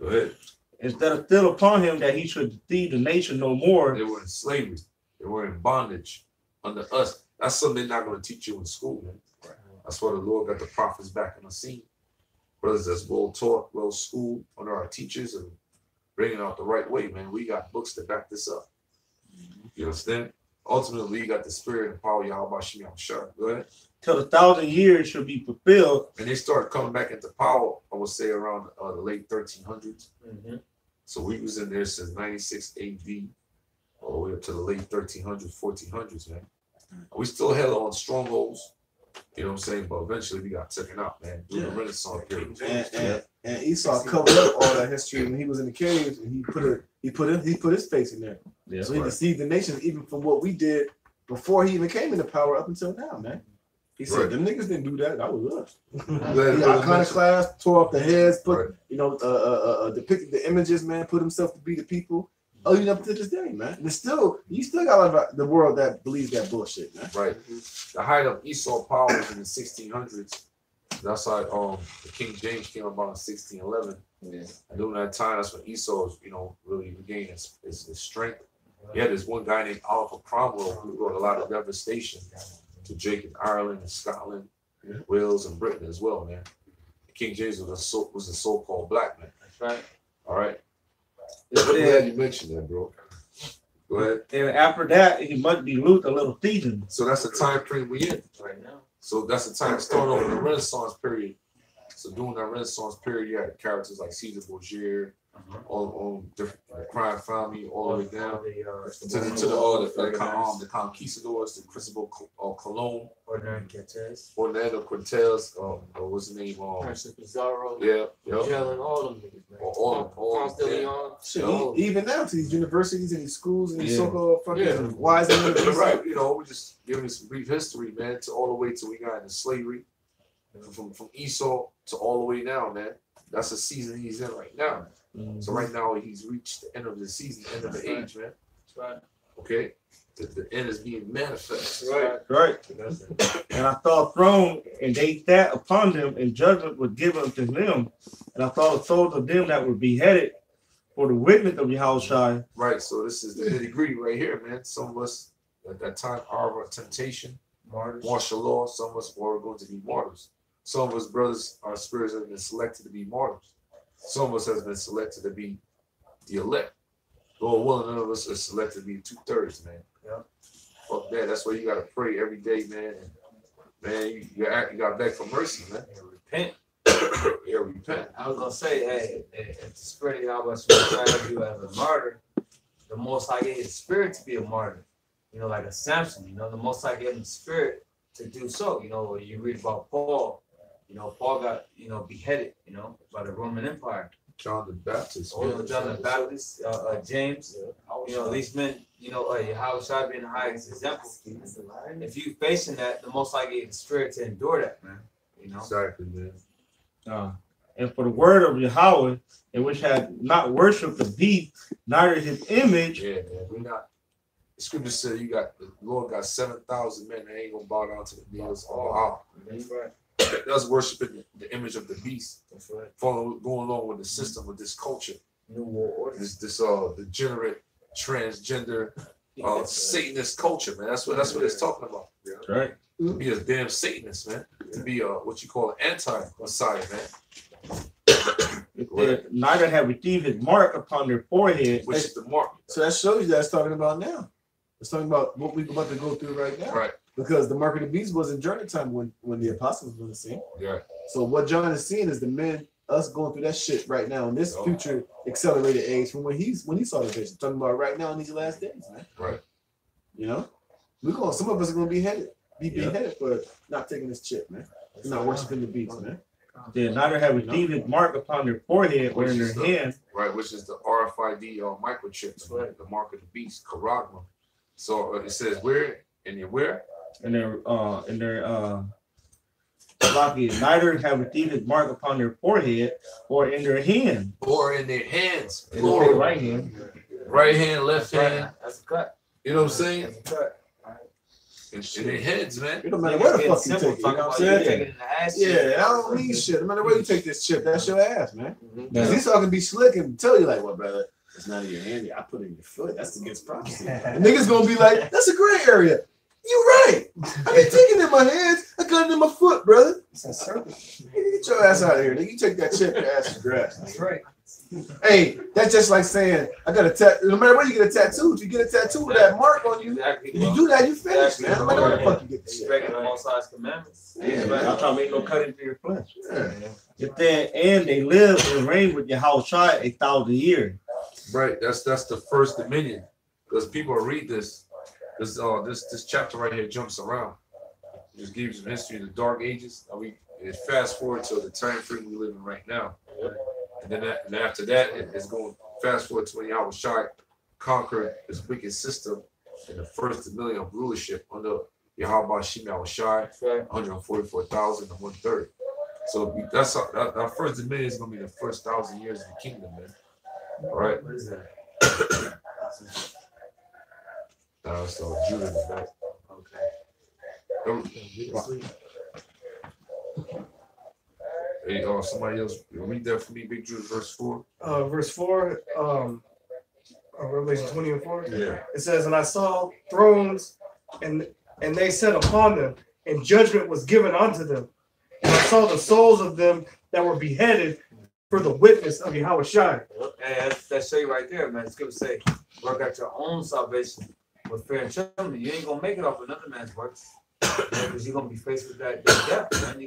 Go ahead. Instead of still upon him that he should deceive the nation no more. They were in slavery. They were in bondage under us. That's something they're not going to teach you in school, man. Right. That's why the Lord got the prophets back on the scene. Brothers that's well taught, well schooled under our teachers and bringing out the right way, man. We got books to back this up. You understand? Ultimately, you got the spirit and power of Yahweh Shem Shah. Go ahead. Till 1,000 years should be fulfilled. And they started coming back into power, I would say, around the late 1300s. So we was in there since 96 AD, all the way up to the late 1300s, 1400s, man. We still held on strongholds, you know what I'm saying? But eventually we got taken out, man, during the Renaissance period. And Esau covered up all that history when he was in the caves, and he put his face in there. Yeah, so he deceived the nations even from what we did before he even came into power up until now, man. He said, them niggas didn't do that. That was us. The iconoclast, tore off the heads, put, depicted the images, man, put himself to be the people. Oh, you know, up to this day, man. And you still got a lot of the world that believes that bullshit, man. Right. The height of Esau power was in the 1600s. That's how the King James came about in 1611. Yeah. And during that time, that's when Esau was, really regained his strength. He had this one guy named Oliver Cromwell who brought a lot of devastation to Jake in Ireland and Scotland, Wales and Britain as well, man. King James was a so-called black man. That's right. All right. I'm glad you mentioned that, bro. Go ahead. And after that, he must be loosed a little season. So that's the time frame we in right now. So that's the time starting over the Renaissance period. So during that Renaissance period, you had characters like Caesar Borgia, on different the crime family all the way down to the conquistadors, the Cristobal Colon, Orlando Cortez, what's his name? Prince Pizarro. Yeah, Magellan, all them niggas, man. All Shit, even now to these universities and these schools and these so-called fucking wise men. Right, you know, we're just giving some brief history, man, to all the way till we got into slavery, from Esau to all the way now, man. That's the season he's in right now. So right now he's reached the end of the season, end of the age, man. That's right. Okay, the end is being manifest. Right. And I saw a throne, and they sat upon them, and judgment was given to them. And I saw the souls of them that were beheaded for the witness of Yahushua. Right. So this is the nitty-gritty right here, man. Some of us at that time are of temptation, martial law. Some of us are going to be martyrs. Some of us brothers, our spirits have been selected to be martyrs. Some of us has been selected to be the elect. Lord willing, none of us are selected to be 2/3, man. Yeah. Fuck that. That's why you gotta pray every day, man. And, man, you got beg for mercy, man. Repent. Yeah, repent. I was gonna say, hey, if the spirit of Yahweh trying you as a martyr, the Most High gave his spirit to be a martyr. You know, like a Samson. You know, the Most High gave him the spirit to do so. You know, you read about Paul. You know, Paul got, beheaded, by the Roman Empire. John the Baptist. John the Baptist, James, these men, Yahushua being the highest example. If you facing that, the Most High gave the spirit to endure that, man. Exactly, man. And for the word of Yahweh, in which had not worshipped the beast, neither his image. Yeah, man. We're not. The scripture said the Lord got 7,000 men that ain't gonna bow down to the knees all out. That's right. That's worshiping the image of the beast. That's right. Going along with the system of this culture. New world order. This degenerate, transgender, Satanist culture, man. That's what it's talking about. Yeah. Right. To be a damn Satanist, man. To be what you call an anti-Messiah, man. Neither have received his mark upon their forehead, which is the mark. So that shows you that's talking about now. It's talking about what we're about to go through right now. Right. Because the mark of the beast was in journey time when the apostles were seen. Yeah. So what John is seeing is the men, us going through that shit right now in this future accelerated age from when he saw the vision. Talking about right now in these last days, man. Right. Some of us are gonna be beheaded for not taking this chip, man. Not worshiping the beast, man. Yeah, neither have received his mark upon their forehead or in their hand. Right, which is the RFID microchips, right? The mark of the beast, Charagma. So it says where? In your where? In their neither have received his mark upon their forehead or in their hand. Or in their hands. In their right hand. Right hand, left hand. That's a cut. You know what I'm saying? That's a cut. In their heads, man. It don't matter where the fuck you take it. You know what I'm saying? Yeah, I don't need shit. No matter where you take this chip, that's your ass, man. Because he's talking be slick and tell you like, well, brother, it's not in your hand. I put it in your foot. That's against prophecy. And niggas gonna be like, that's a gray area. You right. I ain't taking it in my hands. I got it in my foot, brother. Get your ass out of here. Nigga, you take that chip, your ass is grass. That's right. Hey, that's just like saying, I got a tattoo. No matter where you get a tattoo, if you get a tattoo with that mark on you, you do that, you finish, man. No matter where the fuck you get the shit. Breaking all sides commandments. Yeah, man. I'm trying to make no cut into your flesh. Yeah. And they live and reign with Yahushua 1,000 years. Right. That's the first dominion. Because people read this chapter right here jumps around. It just gives you history of the Dark Ages. It fast forward to the time frame we live in right now. And then after that, it's going fast forward to when Yahushua conquered this wicked system in the first millennium of rulership under Yahweh Shem Yahushua, 144,000 and 1/3. So that's our first dominion is going to be the first 1,000 years of the kingdom, man. All right. What is that? So Judah is back. Okay. Hey, somebody else read that for me, Big Judah, verse 4. Verse 4, Revelation 20 and 4. Yeah. It says, and I saw thrones, and they sat upon them, and judgment was given unto them. And I saw the souls of them that were beheaded for the witness of Yahushua. Hey, that show you right there, man. It's going to say, work out your own salvation with fear and trembling. You ain't going to make it off another man's works. Because you're going to be faced with that death, man.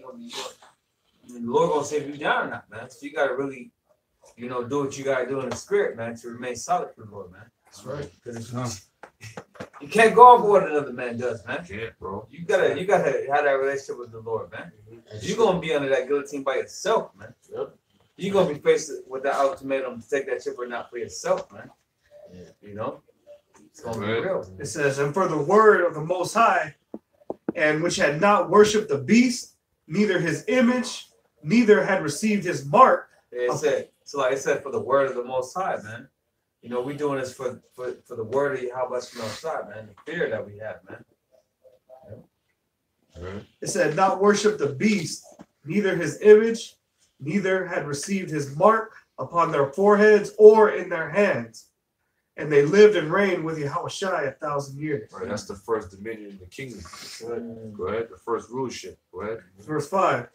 The Lord going to save you down or not, man. So you got to really you know, do what you gotta do in the spirit, man, to remain solid for the Lord, man. That's right. Because you can't go off of what another man does, man. Yeah, bro. You gotta have that relationship with the Lord, man. You're gonna be under that guillotine by yourself, man. Yep. You're gonna be faced with that ultimatum to take that chip or not for yourself, man. Yeah. You know? It's gonna be real. It says, and for the word of the Most High, and which had not worshipped the beast, neither his image, neither had received his mark. Yeah, it said, so like I said, for the word of the Most High, man. You know, we're doing this for the word of Yahweh Most High, man. The fear that we have, man. It said, not worship the beast, neither his image, neither had received his mark upon their foreheads or in their hands. And they lived and reigned with Yahushua 1,000 years. Right, that's the first dominion in the kingdom. Go ahead. The first rulership. Go ahead. Verse 5.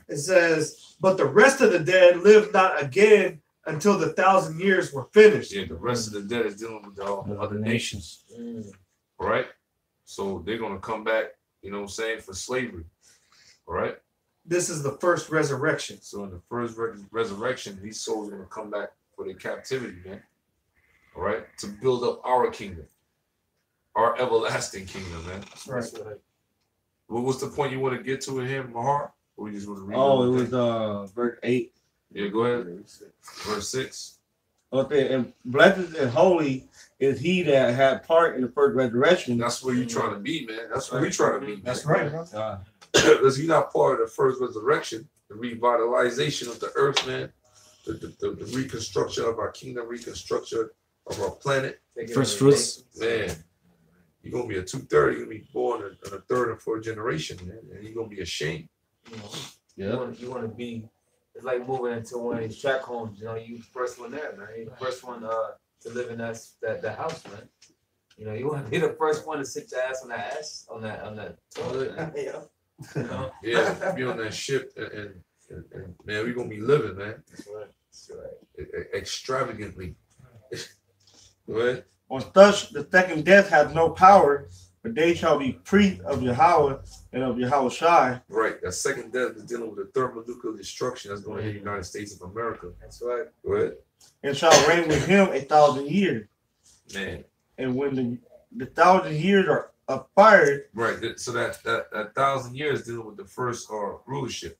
It says, but the rest of the dead lived not again until the 1,000 years were finished. Yeah, the rest of the dead is dealing with the other nations. All right. So they're gonna come back, you know what I'm saying, for slavery. All right. This is the first resurrection. So in the first resurrection, these souls are gonna come back for their captivity, man. All right, to build up our kingdom, our everlasting kingdom, man. Right. What was the point you want to get to in here, Mahar? Or we just want to read? Oh, it was verse 8. Yeah, go ahead. Verse 6. Okay, and blessed and holy is he that had part in the first resurrection. That's where you're trying to be, man. That's where we're trying to be. That's right, bro. Because you're not part of the first resurrection, the revitalization of the earth, man. The reconstruction of our kingdom, reconstruction of our planet. First fruits. Man, you're going to be a 2/3. You're going to be born in a third and fourth generation, man. And you're going to be ashamed. You know, you want to be, it's like moving into one of these track homes. You know, you the first one there, man. You the first one to live in that house, man. You know, you want to be the first one to sit your ass on that toilet. Man. You know? Yeah, be on that ship and man, we're going to be living, man. That's right. That's right. Extravagantly. Go ahead. On such the second death has no power, but they shall be priests of Yahweh and of Yahushua. Right. That second death is dealing with the thermonuclear destruction that's going to hit the United States of America. That's right. Go ahead. And shall reign with him 1,000 years. Man. And when the 1,000 years are expired. Right. So that 1,000 years dealing with the first rulership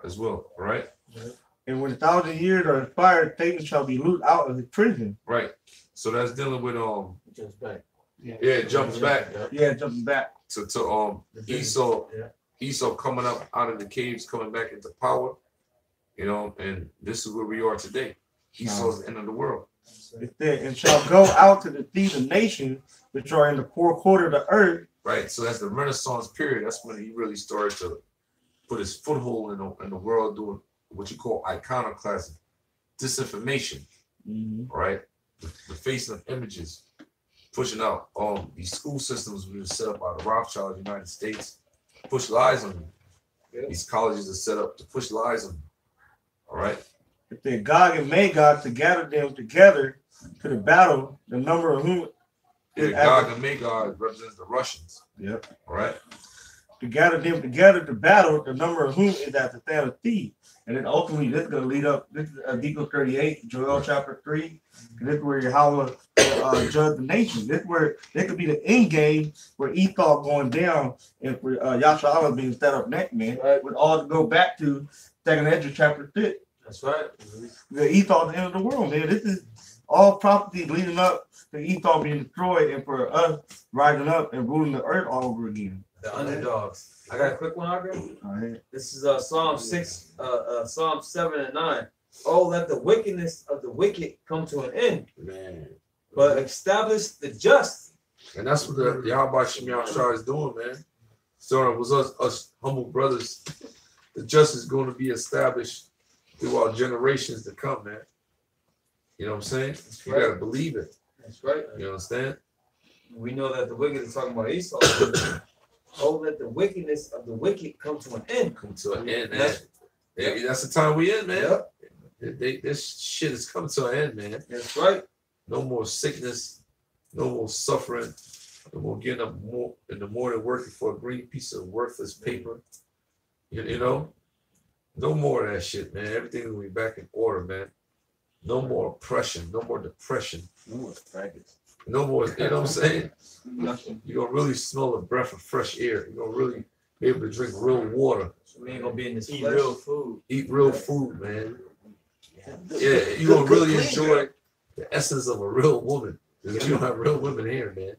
as well. Right. Yeah. And when 1,000 years are expired, Satan shall be loosed out of the prison. Right. So that's dealing with Jumps back. Yeah, it jumps back. Yeah, it jumps back. To Esau. Esau coming up out of the caves, coming back into power. You know, and this is where we are today. Esau's the end of the world. It said, and shall go out to deceive the nations which are in the four quarter of the earth. Right. So that's the Renaissance period. That's when he really started to put his foothold in the world, doing what you call iconoclasm, disinformation, right? The facing of images, pushing out these school systems we were set up by the Rothschild United States, push lies on you. Yeah. These colleges are set up to push lies on you. All right. If they Gog and Magog to gather them together to the battle, the number of whom Gog and Magog represents the Russians. Yep. All right. To gather them together to battle, the number of whom is at the stand of thieves. And then ultimately, this is going to lead up. This is Ezekiel 38, Joel chapter 3. And this is where Yahweh judge the nation. This is where there could be the end game where Esau going down and for Yahshua being set up next, man. Right. With all to go back to 2nd Ezra chapter 6. That's right. The Esau at the end of the world, man. This is all prophecy leading up to Esau being destroyed and for us rising up and ruling the earth all over again. The underdogs. I got a quick one, Aubrey. All right. This is Psalm 6, Psalm 7 and 9. Oh, let the wickedness of the wicked come to an end. Man. But establish the just. And that's what the Yahweh Shemiyah is doing, man. So it was us humble brothers. The just is going to be established throughout generations to come, man. You know what I'm saying? That's you right. gotta believe it. That's right. You understand? We know that the wicked is talking about Esau. Oh, let the wickedness of the wicked come to an end. Come to an end, man. That's the time we in, man. Yep. This shit is coming to an end, man. That's right. No more sickness, no more suffering, no more getting up in the morning working for a green piece of worthless paper. You know? No more of that shit, man. Everything will be back in order, man. No more oppression. No more depression. No more practice. No more, you know what I'm saying? Nothing. You're gonna really smell a breath of fresh air. You're gonna really be able to drink real water. We ain't gonna be in this Eat real food. Eat real food, man. Yeah, you're gonna really enjoy the essence of a real woman. Because you don't have real women here, man.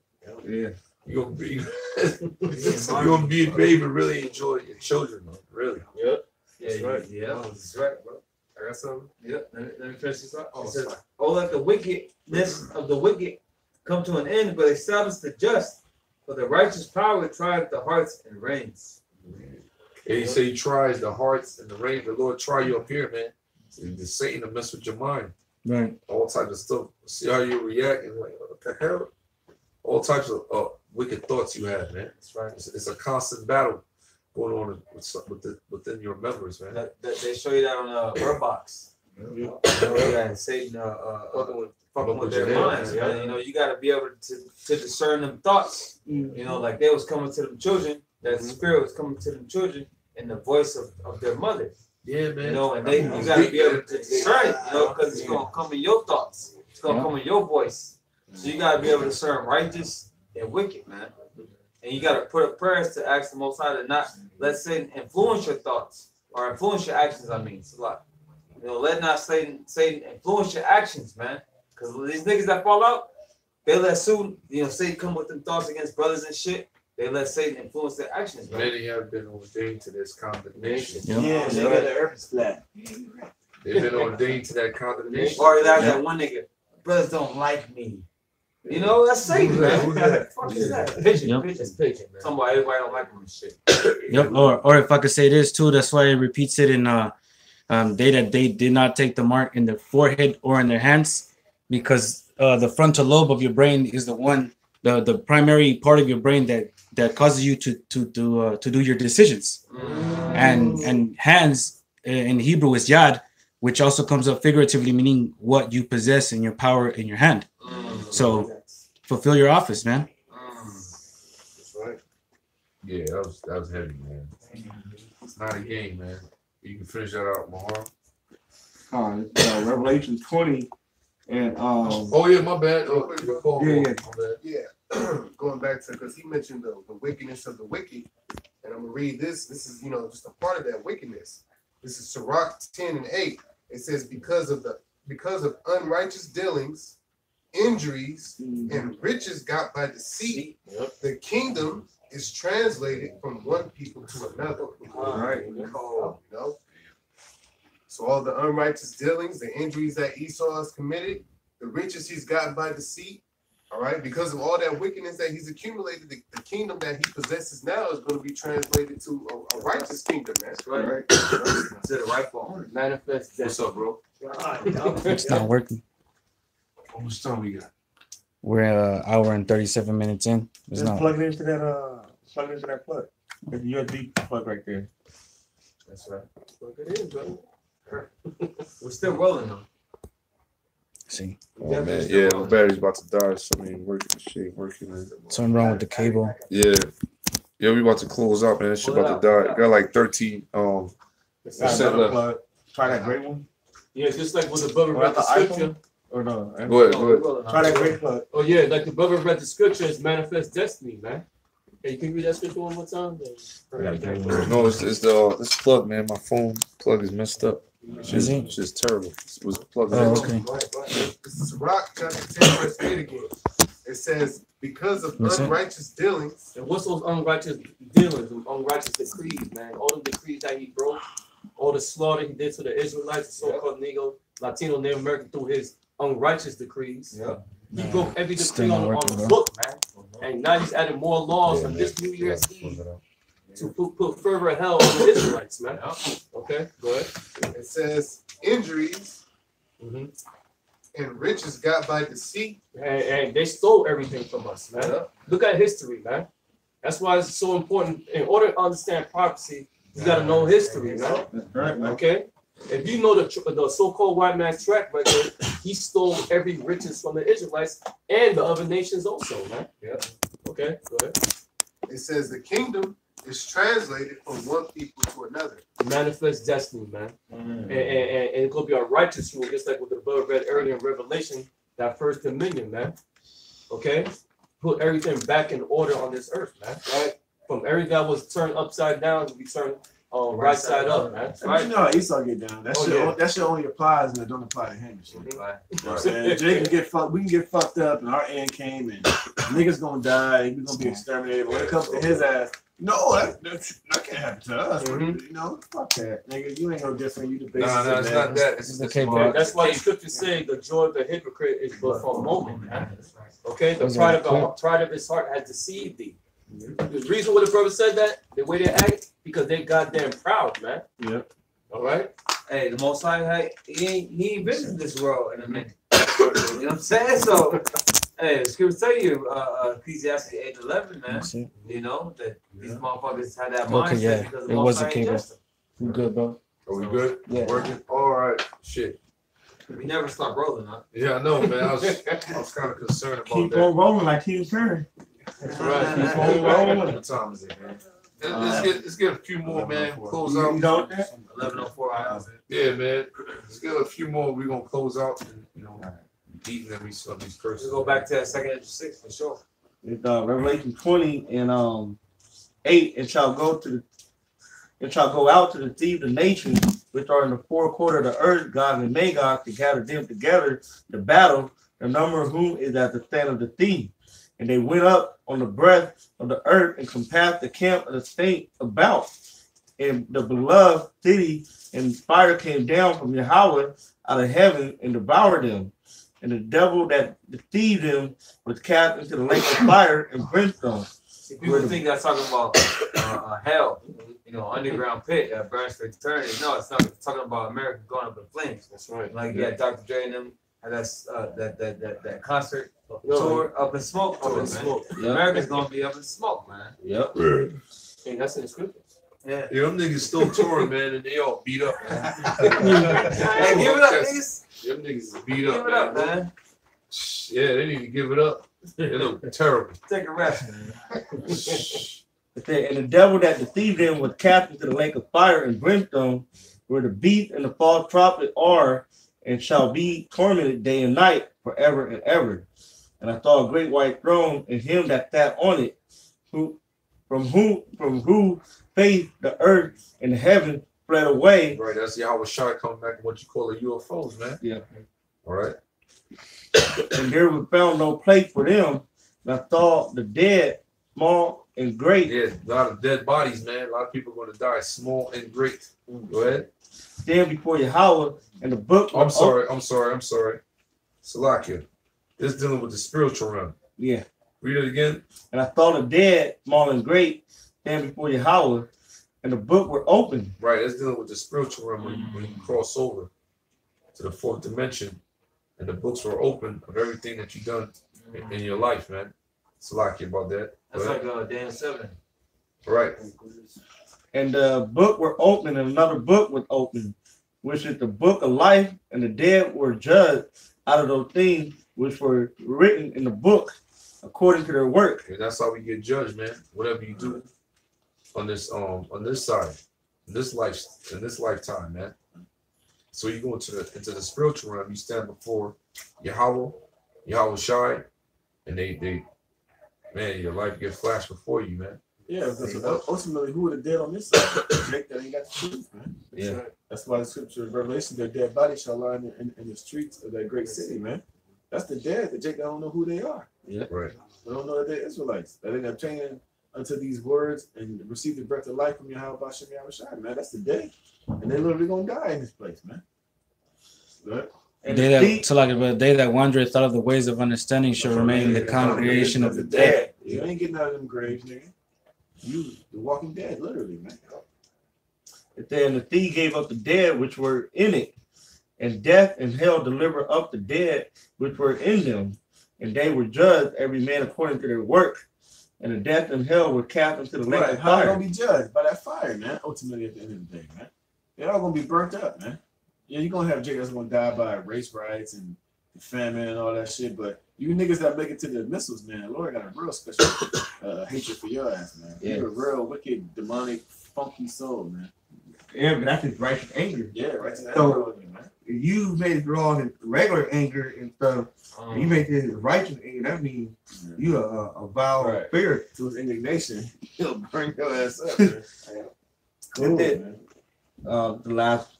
Yeah. You're gonna be you're gonna be able to really enjoy your children, man. Really. Yep. That's right. Yeah. That's right, bro. I got something. Yep. Let me finish this up. Oh, It says, sorry. "Oh, let the wickedness of the wicked come to an end, but establish the just. For the righteous power trieth the hearts and reigns." And he said he tries the hearts and the reins. The Lord try you up here, man. The Satan to mess with your mind. Right. All types of stuff. See how you react and like, what the hell? All types of wicked thoughts you have, man. That's right. It's a constant battle going on within your members, man. They show you that on Urbox. You know, yeah, Satan fucking with their minds, man. You know, you got to be able to discern them thoughts. You know, like they was coming to them children, that spirit was coming to them children in the voice of their mother. Yeah, man. You know, and you got to be able to discern it, you know, because it's going to come in your thoughts. It's going to come in your voice. So you got to be able to discern righteous and wicked, man. And you got to put up prayers to ask the Most High to not let Satan influence your thoughts or influence your actions. I mean, it's a lot. You know, let not Satan influence your actions, man. Because these niggas that fall out, they let Satan come with them thoughts against brothers and shit. They let Satan influence their actions, man. Many have been ordained to this condemnation. Yeah, nigga, the earth is flat. They've been ordained to that condemnation. Or that one nigga, brothers don't like me. You know, that's Satan, man. Who the fuck is that? Pigeon, pigeon, man. Somebody, everybody don't like him and shit. Yep. Or if I could say this too, that's why it repeats it in they did not take the mark in their forehead or in their hands, because the frontal lobe of your brain is the primary part of your brain that causes you to do your decisions. And hands in Hebrew is yad, which also comes up figuratively, meaning what you possess in your power in your hand. So fulfill your office, man. That's right. Yeah, that was heavy, man. It's not a game, man. You can finish that out, Mahar. Revelation 20 and oh yeah, my bad. Yeah. Going back to, because he mentioned the wickedness of the wicked, and I'm gonna read this. This is just a part of that wickedness. This is Sirach 10 and 8. It says, because of unrighteous dealings, injuries, and riches got by deceit, the kingdom is translated from one people to another. All right. You know? So all the unrighteous dealings, the injuries that Esau has committed, the riches he's gotten by deceit, all right, because of all that wickedness that he's accumulated, the kingdom that he possesses now is going to be translated to a righteous kingdom. That's right. To the rightful owner. Manifest. What's up, bro? It's not working. How much time we got? We're an hour and 37 minutes in. It's just not. plug it into that plug. There's a USB plug right there. That's right. Plug it in, bro. We're still rolling though. See. Oh man, yeah, my battery's about to die. So I mean, working. Something wrong with the cable. Yeah, we about to close out, man. This shit about to die. Got like 13 percent left. Try that great one. Yeah, just like with the brother read the scripture. Or no? Go ahead. Try that great plug. Oh yeah, like the brother read the scripture is manifest destiny, man. Hey, you can read that scripture one more time. No, it's this plug, man. My phone plug is messed up. It's just terrible. It was plugged in. Okay. This is Sirach chapter 10, verse 8 again. It says, because of unrighteous dealings. And what's those unrighteous dealings, and unrighteous decrees, man? All the decrees that he broke, all the slaughter he did to the Israelites, the so-called Negro, Latino, Native American, through his unrighteous decrees. He broke every decree on the book, man. And now he's adding more laws on this New Year's Eve to put further hell on the Israelites, man. Okay, go ahead. It says injuries and riches got by deceit. And they stole everything from us, man. Look at history, man. That's why it's so important. In order to understand prophecy, you got to know history, man. Okay? If you know the so-called white man's track record, he stole every riches from the Israelites and the other nations also, man. Okay, go ahead. It says the kingdom It's translated from one people to another. Manifest destiny, man. And it's gonna be a righteous rule, just like what the brother read earlier in Revelation, that first dominion, man. Okay? Put everything back in order on this earth, man. Right? From everything that was turned upside down to be turned right side up, man. Right? You know how Esau get down. That shit only applies and it don't apply to him. You know what I'm saying? Jay can get fucked. We can get fucked up, and our end came, and niggas gonna die. We gonna be exterminated. When it comes to his ass, no, that can't happen to us. You know, fuck that, nigga. You ain't no different. You the basis. No, it's not that. It's okay, that's why the scriptures say the joy of the hypocrite is but for a moment, man. Okay, the pride of his heart has deceived thee. The reason why the brother said that, the way they act, because they goddamn proud, man. Yep. All right. Hey, the Most High, he ain't visited this world in a minute. You know what I'm saying? So, hey, the scripture tell you, Ecclesiastes 8:11, man. You know that these motherfuckers had that mindset because the Most High ain't just them. We good, bro? Are we good? Yeah. Working? All right. Shit. We never stop rolling, huh? Yeah, I know, man. I was kind of concerned about Keep that. on rolling like King Curry. That's right. Keep on rolling. What time is it, man? Let's get a few more, man. Close out. 11:04 hours. Yeah, man. Let's get a few more. We're gonna close out and eating these curses. We'll go back to that second 6 for sure. It's Revelation 20 and 8, and shall go out to deceive the nations which are in the four quarter of the earth, Gog and Magog, to gather them together to battle, the number of whom is as the sand of the sea. And they went up on the breadth of the earth and compassed the camp of the saints about. And the beloved city and fire came down from Yahweh out of heaven and devoured them. And the devil that deceived them was cast into the lake of fire and brimstone. People think that's talking about hell, underground pit, burns for eternity. No, it's not. It's talking about America going up in flames. That's right. Like Dr. Dre and them had that concert tour up in smoke. America's gonna be up in smoke, man. Yep. Hey, that's in the scripture. Yeah. Them niggas still touring, man, and they all beat up, man. Hey, give it up, niggas. Them niggas is beat up, Give it up, man. Yeah, they need to give it up. They look terrible. Take a rest, man. And the devil that deceived them was cast into the lake of fire and brimstone, where the beast and the false prophet are, and shall be tormented day and night forever and ever. And I saw a great white throne, and him that sat on it, from whose face the earth and the heaven fled away. Right, that's Yahweh Shai coming back to what you call the UFOs, man. Yeah. All right. And there was found no place for them. And I saw the dead, small and great. Yeah, a lot of dead bodies, man. A lot of people are going to die, small and great. Go ahead. Stand before Yahweh, and the book. I'm sorry. Salakia. This is dealing with the spiritual realm. Yeah. Read it again. And I saw the dead, small and great, stand before Yahweh, and the book were open. Right, it's dealing with the spiritual realm when you cross over to the fourth dimension, and the books were open of everything that you've done in your life, man. Salakia about that. That's like Daniel 7. Right. And the book were open, and another book was open, which is the book of life, and the dead were judged out of those things which were written in the book according to their work. And that's how we get judged, man. Whatever you do on this side, in this lifetime, man. So you go into the spiritual realm, you stand before Yahweh Shai, and they man, your life gets flashed before you, man. Yeah, because ultimately, who are the dead on this side? Jake that ain't got the truth, man. Yeah. That's why the scripture of Revelation, their dead bodies shall lie in the streets of that great city, man. That's the dead. The Jake don't know who they are. Yeah. Right. They don't know that they're Israelites. That they obtained unto these words and received the breath of life from Yahweh Bashem Yahushai, man. That's the dead. And they literally gonna die in this place, man. Good. And they that wandereth out of the ways of understanding shall remain in the congregation of the dead. You ain't getting out of them graves, nigga. You the walking dead, literally, man. And the thief gave up the dead which were in it, and death and hell delivered up the dead which were in them, and they were judged every man according to their work. And the death and hell were cast into the lake of How they fire. gonna be judged? By that fire, man. Ultimately, at the end of the day, man. They're all gonna be burnt up, man. Yeah, you're gonna have Jake that's gonna die by race riots and famine and all that shit, but You niggas that make it to the missiles, man, Lord got a real special hatred for your ass, man. Yeah. You're a real wicked, demonic, funky soul, man. Yeah, but that's his righteous anger. Yeah, righteous So, anger, man. if you made it wrong in regular anger and stuff, and you make it righteous anger, that means you a vile spirit. To his indignation, he'll bring your ass up, man. Cool, And then, man. the last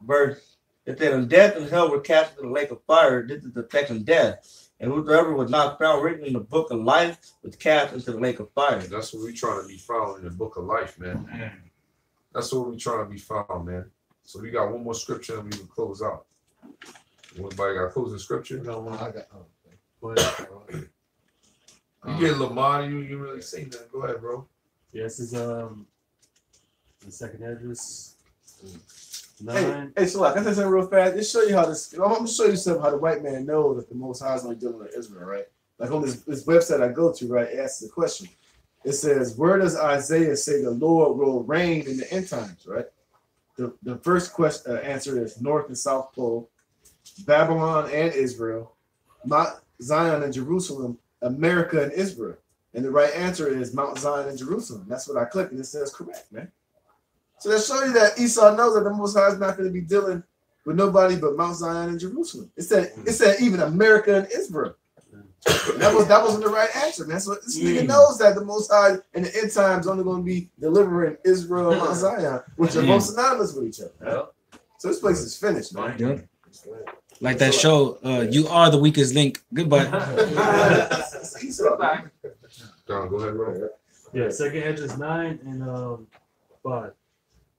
verse, it said, "And death and hell were cast into the lake of fire." This is the second death. And whosoever was not found written in the book of life was cast into the lake of fire. That's what we trying to be found in the book of life, man. That's what we trying to be found, man. So we got one more scripture and we can close out. Anybody got closing scripture? No, I got. You get Lamar, you really seen that. Go ahead, bro. Yeah, this is the second address. 9. Hey, so like, I can say real fast. Just show you how this. I'm gonna show you something how the white man knows that the Most High is only dealing with Israel, right? Like on this website I go to, right? It asks the question. It says, "Where does Isaiah say the Lord will reign in the end times?" Right. The first question answer is North and South Pole, Babylon and Israel, Mount Zion and Jerusalem, America and Israel. And the right answer is Mount Zion and Jerusalem. That's what I clicked, and it says correct, man. So that show you that Esau knows that the Most High is not going to be dealing with nobody but Mount Zion and Jerusalem. It said even America and Israel. And that wasn't the right answer, man. So this nigga knows that the Most High in the end times only going to be delivering Israel and Mount Zion, which are both synonymous with each other. Right? So this place is finished, man. Yeah. Like that show, you are the weakest link. Goodbye. John, go ahead, bro. Yeah, second address 9 and 5.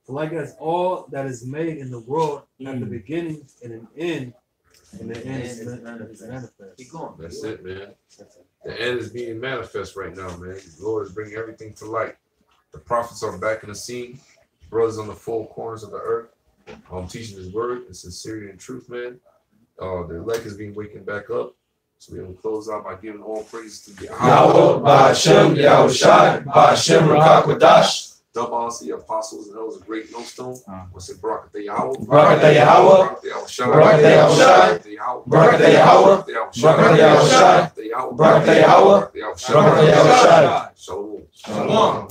For like as all that is made in the world at the beginning and an end, and the end is manifest. Keep going. That's it, man. The end is being manifest right now, man. The Lord is bringing everything to light. The prophets are back in the scene. Brothers on the four corners of the earth, teaching His word in sincerity and truth, man. The elect is being wakened back up. So we're going to close out by giving all praise to Yahweh, Ba'ashem, Yahushai, Ba'ashem, Rakakwadash. Double honor to the apostles and those of great millstone. What's it? Barak Yahweh. Barak Yahweh. Barak Yahushai. Barak Yahweh. Barak Yahushai. Barak Yahweh. Barak Yahushai. Shalom. Shalom.